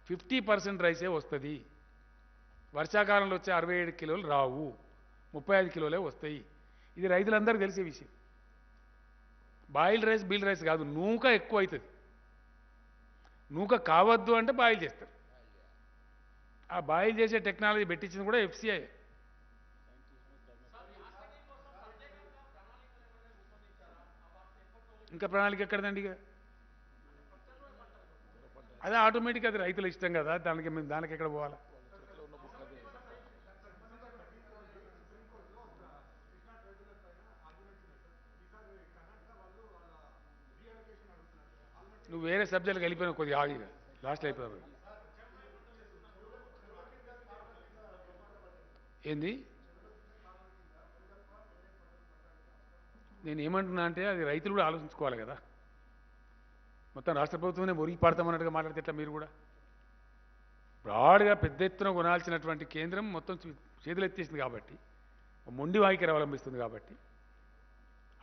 50% రైసే వస్తుంది. వర్షాకాలంలో వచ్చే 67 కిలోలు రావు, 35 కిలోలే వస్తాయి. ఇది రైతులందరికీ తెలిసే విషయం. బాయిల్డ్ రైస్ బీల్డ్ రైస్ కాదు, నూక ఎక్కువ అవుతుంది. నూక కావద్దు అంటే బాయిల్ చేస్తారు. ఆ బాయిల్ చేసే టెక్నాలజీ పెట్టించింది కూడా FCI. ఇంకా ప్రణాళిక ఎక్కడదండి? ఇక అదే ఆటోమేటిక్, అది రైతుల ఇష్టం కదా, దానికి ఎక్కడ పోవాలా? నువ్వు వేరే సబ్జెక్టులకు వెళ్ళిపోయినా కొద్దిగా ఆగిగా లాస్ట్లో అయిపోయావు. ఏంది నేను ఏమంటున్నా అంటే, అది రైతులు కూడా ఆలోచించుకోవాలి కదా. మొత్తం రాష్ట్ర ప్రభుత్వమే ఒరిగి పడతామన్నట్టుగా మాట్లాడితే ఎట్లా? మీరు కూడా బ్రాడ్గా పెద్ద ఎత్తున కొనాల్సినటువంటి కేంద్రం మొత్తం చేతులు ఎత్తేసింది కాబట్టి, మొండి వైఖరి అవలంబిస్తుంది కాబట్టి,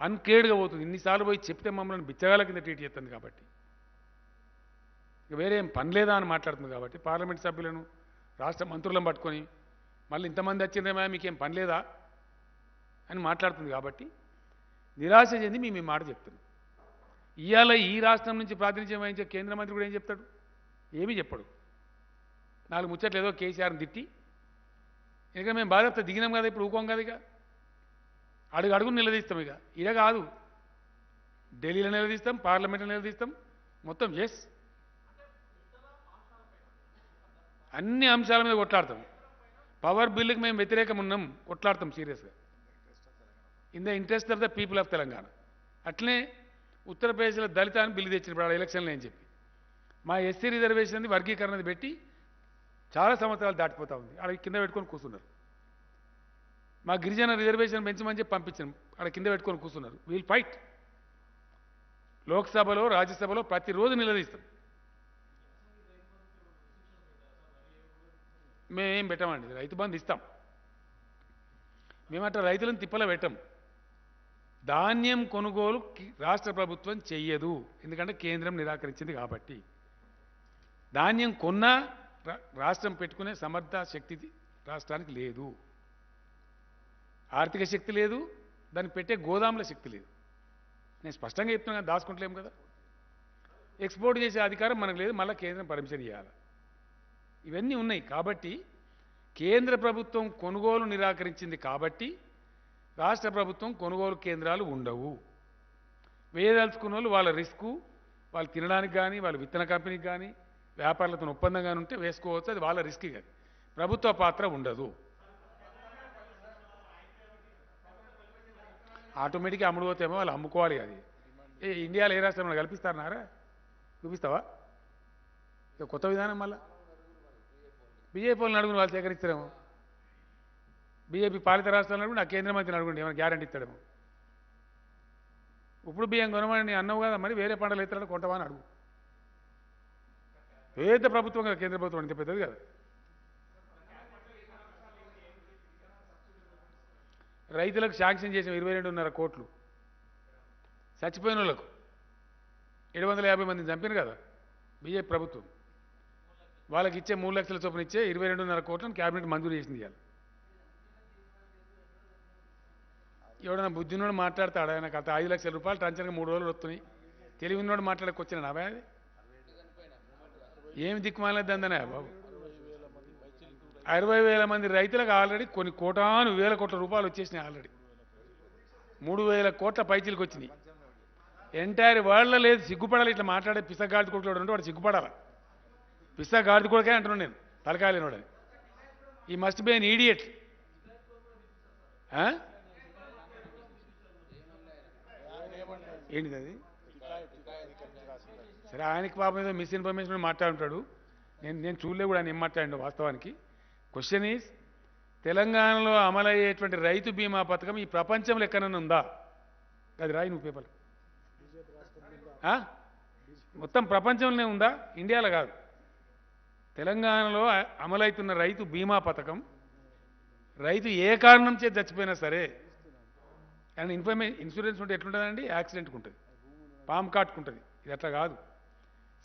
అన్కేర్డ్గా పోతుంది. ఇన్నిసార్లు పోయి చెప్తే మమ్మల్ని బిచ్చగాల కింద ట్రీట్ చేస్తుంది కాబట్టి, ఇక వేరే ఏం పని లేదా అని మాట్లాడుతుంది కాబట్టి, పార్లమెంట్ సభ్యులను రాష్ట్ర మంత్రులను పట్టుకొని మళ్ళీ ఇంతమంది వచ్చిందేమో మీకేం పని లేదా అని మాట్లాడుతుంది కాబట్టి నిరాశ చెంది మేము ఈ మాట చెప్తున్నాం. ఇవాళ ఈ రాష్ట్రం నుంచి ప్రాతినిధ్యం వహించే కేంద్ర మంత్రి కూడా ఏం చెప్తాడు? ఏమీ చెప్పడు. 4 ముచ్చట్లు ఏదో కేసీఆర్ని తిట్టి, ఇక మేము బాధ్యత దిగినాం కదా, ఇప్పుడు ఊకోం కదా, ఇక అడుగు నిలదీస్తాం. ఇక ఇదే కాదు, ఢిల్లీలో నిలదీస్తాం, పార్లమెంట్లో నిలదీస్తాం, మొత్తం అన్ని అంశాల మీద కొట్లాడతాం. పవర్ బిల్లుకి మేము వ్యతిరేకం ఉన్నాం, కొట్లాడతాం సీరియస్గా, in the interest of the people of Telangana. అట్లనే ఉత్తరప్రదేశ్లో దళిత అని బిల్లు తెచ్చినప్పుడు ఎలక్షన్లో అని చెప్పి మా ఎస్సీ రిజర్వేషన్ వర్గీకరణది పెట్టి చాలా సంవత్సరాలు దాటిపోతూ ఉంది. అక్కడ కింద పెట్టుకొని కూర్చున్నారు. మా గిరిజన రిజర్వేషన్ పెంచమని చెప్పి పంపించాం, అక్కడ కింద పెట్టుకొని కూర్చున్నారు. Wheel fight. లోక్సభలో రాజ్యసభలో ప్రతిరోజు నిలదీస్తాం. మేమేం పెట్టామండి, రైతు బంధు ఇస్తాం. మేమట్లా రైతులను తిప్పల పెట్టం. ధాన్యం కొనుగోలు రాష్ట్ర ప్రభుత్వం చెయ్యదు, ఎందుకంటే కేంద్రం నిరాకరించింది కాబట్టి. ధాన్యం కొన్నా రాష్ట్రం పెట్టుకునే సమర్థ శక్తి రాష్ట్రానికి లేదు, ఆర్థిక శక్తి లేదు, దాన్ని పెట్టే గోదాముల శక్తి లేదు. నేను స్పష్టంగా చెప్తున్నా, దాచుకుంటలేము కదా. ఎక్స్పోర్ట్ చేసే అధికారం మనకు లేదు, మళ్ళీ కేంద్రం పర్మిషన్ ఇవ్వాలి. ఇవన్నీ ఉన్నాయి కాబట్టి కేంద్ర ప్రభుత్వం కొనుగోలు నిరాకరించింది కాబట్టి రాష్ట్ర ప్రభుత్వం కొనుగోలు కేంద్రాలు ఉండవు. వేయదలుచుకున్న వాళ్ళు వాళ్ళ రిస్కు, వాళ్ళు తినడానికి కానీ, వాళ్ళ విత్తన కంపెనీకి కానీ, వ్యాపారులతో ఒప్పందం కానీ ఉంటే వేసుకోవచ్చు, అది వాళ్ళ రిస్క్. కానీ ప్రభుత్వ పాత్ర ఉండదు. ఆటోమేటిక్గా అమ్ముడుపోతేమో వాళ్ళు అమ్ముకోవాలి. అది ఇండియాలో ఏ రాష్ట్రంలో కల్పిస్తారన్నారా? చూపిస్తావా? కొత్త విధానం మళ్ళా బీజేపీ వాళ్ళని అడుగుని వాళ్ళు సేకరిస్తారేమో. బీజేపీ పాలిత రాష్ట్రాలను అడుగుని, ఆ కేంద్ర మంత్రిని అడుగుండి, ఏమైనా గ్యారంటీ ఇస్తాడేమో. ఇప్పుడు బియ్యం కొనమని అన్నావు కదా, మరి వేరే పంటలు ఎత్తాడని కొంటవా అని అడుగు. పెద్ద ప్రభుత్వం కదా, కేంద్ర ప్రభుత్వం ఇంత పెద్దది కదా. రైతులకు శాంక్షన్ చేసిన 22.5 కోట్లు చచ్చిపోయిన వాళ్ళకు 750 మందిని చంపిన కదా బీజేపీ ప్రభుత్వం. వాళ్ళకి ఇచ్చే 3 లక్షల చొప్పున ఇచ్చే 22.5 కోట్లను క్యాబినెట్ మంజూరు చేసింది. ఇవాళ ఎవడన్నా బుద్ధినోడు మాట్లాడతాడు, ఆయన గత 5 లక్షల రూపాయలు టంచనగా 3 రోజులు వస్తున్నాయి. తెలివినోడు మాట్లాడకొచ్చిన నావే అది ఏమి దిక్కుమాలేదందనే బాబు. 60,000 మంది రైతులకు ఆల్రెడీ కొన్ని కోటాను వేల కోట్ల రూపాయలు వచ్చేసినాయి. ఆల్రెడీ 3,000 కోట్ల పైచీలకు వచ్చినాయి. ఎంటైర్ వరల్డ్లో లేదు. సిగ్గుపడాలి ఇట్లా మాట్లాడే పిసగాడి కొడుకులు ఉంటే వాడు సిగ్గుపడాలి. పిసగాడి కొడుకే అంటున్నాను నేను, తలకాయలేనోడని. ఈ మస్ట్ బి ఎన్ ఈడియట్. ఏంటిది అది? సరే, ఆయనకి పాపం ఏదో మిస్ఇన్ఫర్మేషన్ మాట్లాడుంటాడు. నేను చూడలే కూడా ఆయన ఏం మాట్లాడిండు వాస్తవానికి. క్వశ్చన్ ఈజ్, తెలంగాణలో అమలయ్యేటువంటి రైతు బీమా పథకం ఈ ప్రపంచంలో ఎక్కడైనా ఉందా? అది రాయి నువ్వు పేపర్. మొత్తం ప్రపంచంలోనే ఉందా? ఇండియాలో కాదు. తెలంగాణలో అమలవుతున్న రైతు బీమా పథకం, రైతు ఏ కారణం చేతి చచ్చిపోయినా సరే, అండ్ ఇన్సూరెన్స్ ఉంటే ఎట్లుంటుందండి? యాక్సిడెంట్కి ఉంటుంది, పాము కాటుకుంటుంది. ఇది అట్లా కాదు.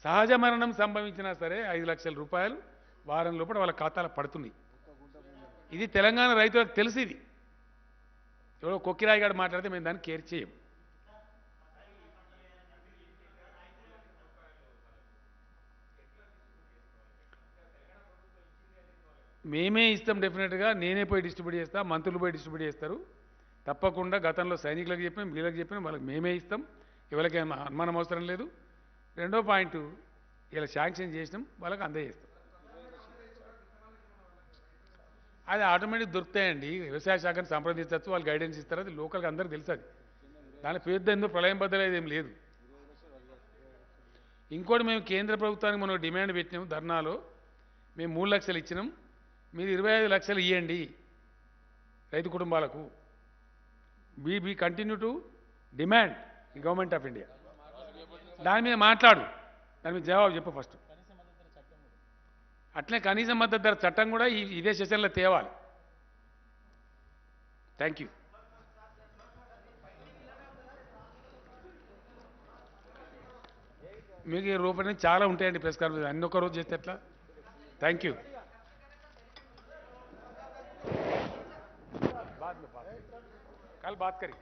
సహజ మరణం సంభవించినా సరే 5 లక్షల రూపాయలు వారం లోపల వాళ్ళ ఖాతాలో పడుతున్నాయి. ఇది తెలంగాణ రైతులకు తెలిసి, ఇది ఎవరో కొక్కిరాయి గారు మాట్లాడితే మేము దాన్ని కేర్ చేయం. మేమే ఇస్తాం డెఫినెట్గా. నేనే పోయి డిస్ట్రిబ్యూట్ చేస్తా, మంత్రులు పోయి డిస్ట్రిబ్యూట్ చేస్తారు తప్పకుండా. గతంలో సైనికులకు చెప్పినాం, వీళ్ళకి చెప్పినాం, వాళ్ళకి మేమే ఇస్తాం. ఎవరికైనా అనుమానం అవసరం లేదు. రెండో పాయింట్, ఇలా శాంక్షన్ చేసినాం, వాళ్ళకి అందజేస్తాం. అది ఆటోమేటిక్ దొరుకుతాయండి. వ్యవసాయ శాఖను సంప్రదించవచ్చు, వాళ్ళు గైడెన్స్ ఇస్తారు. అది లోకల్గా అందరికీ తెలుసు. అది దాని పేరుతో ఎందుకు ప్రళయం బద్దలేదు ఏం లేదు. ఇంకోటి, మేము కేంద్ర ప్రభుత్వానికి మనం డిమాండ్ పెట్టినాం ధర్నాలో. మేము 3 లక్షలు ఇచ్చినాం, మీరు 25 లక్షలు ఇవ్వండి రైతు కుటుంబాలకు. బీ కంటిన్యూ టు డిమాండ్ ఈ గవర్నమెంట్ ఆఫ్ ఇండియా. దాని మీద మాట్లాడు, దాని మీద జవాబు చెప్పు ఫస్ట్. అట్లే కనీస మద్దతు ధర చట్టం కూడా ఇదే సెషన్లో తేవాలి. Thank you. మీకు ఈ రూపాయలు చాలా ఉంటాయండి ప్రెస్ కాన్ఫరెన్స్, అన్ని ఒక్క రోజు చేస్తే ఎట్లా? Thank you. कल बात करें.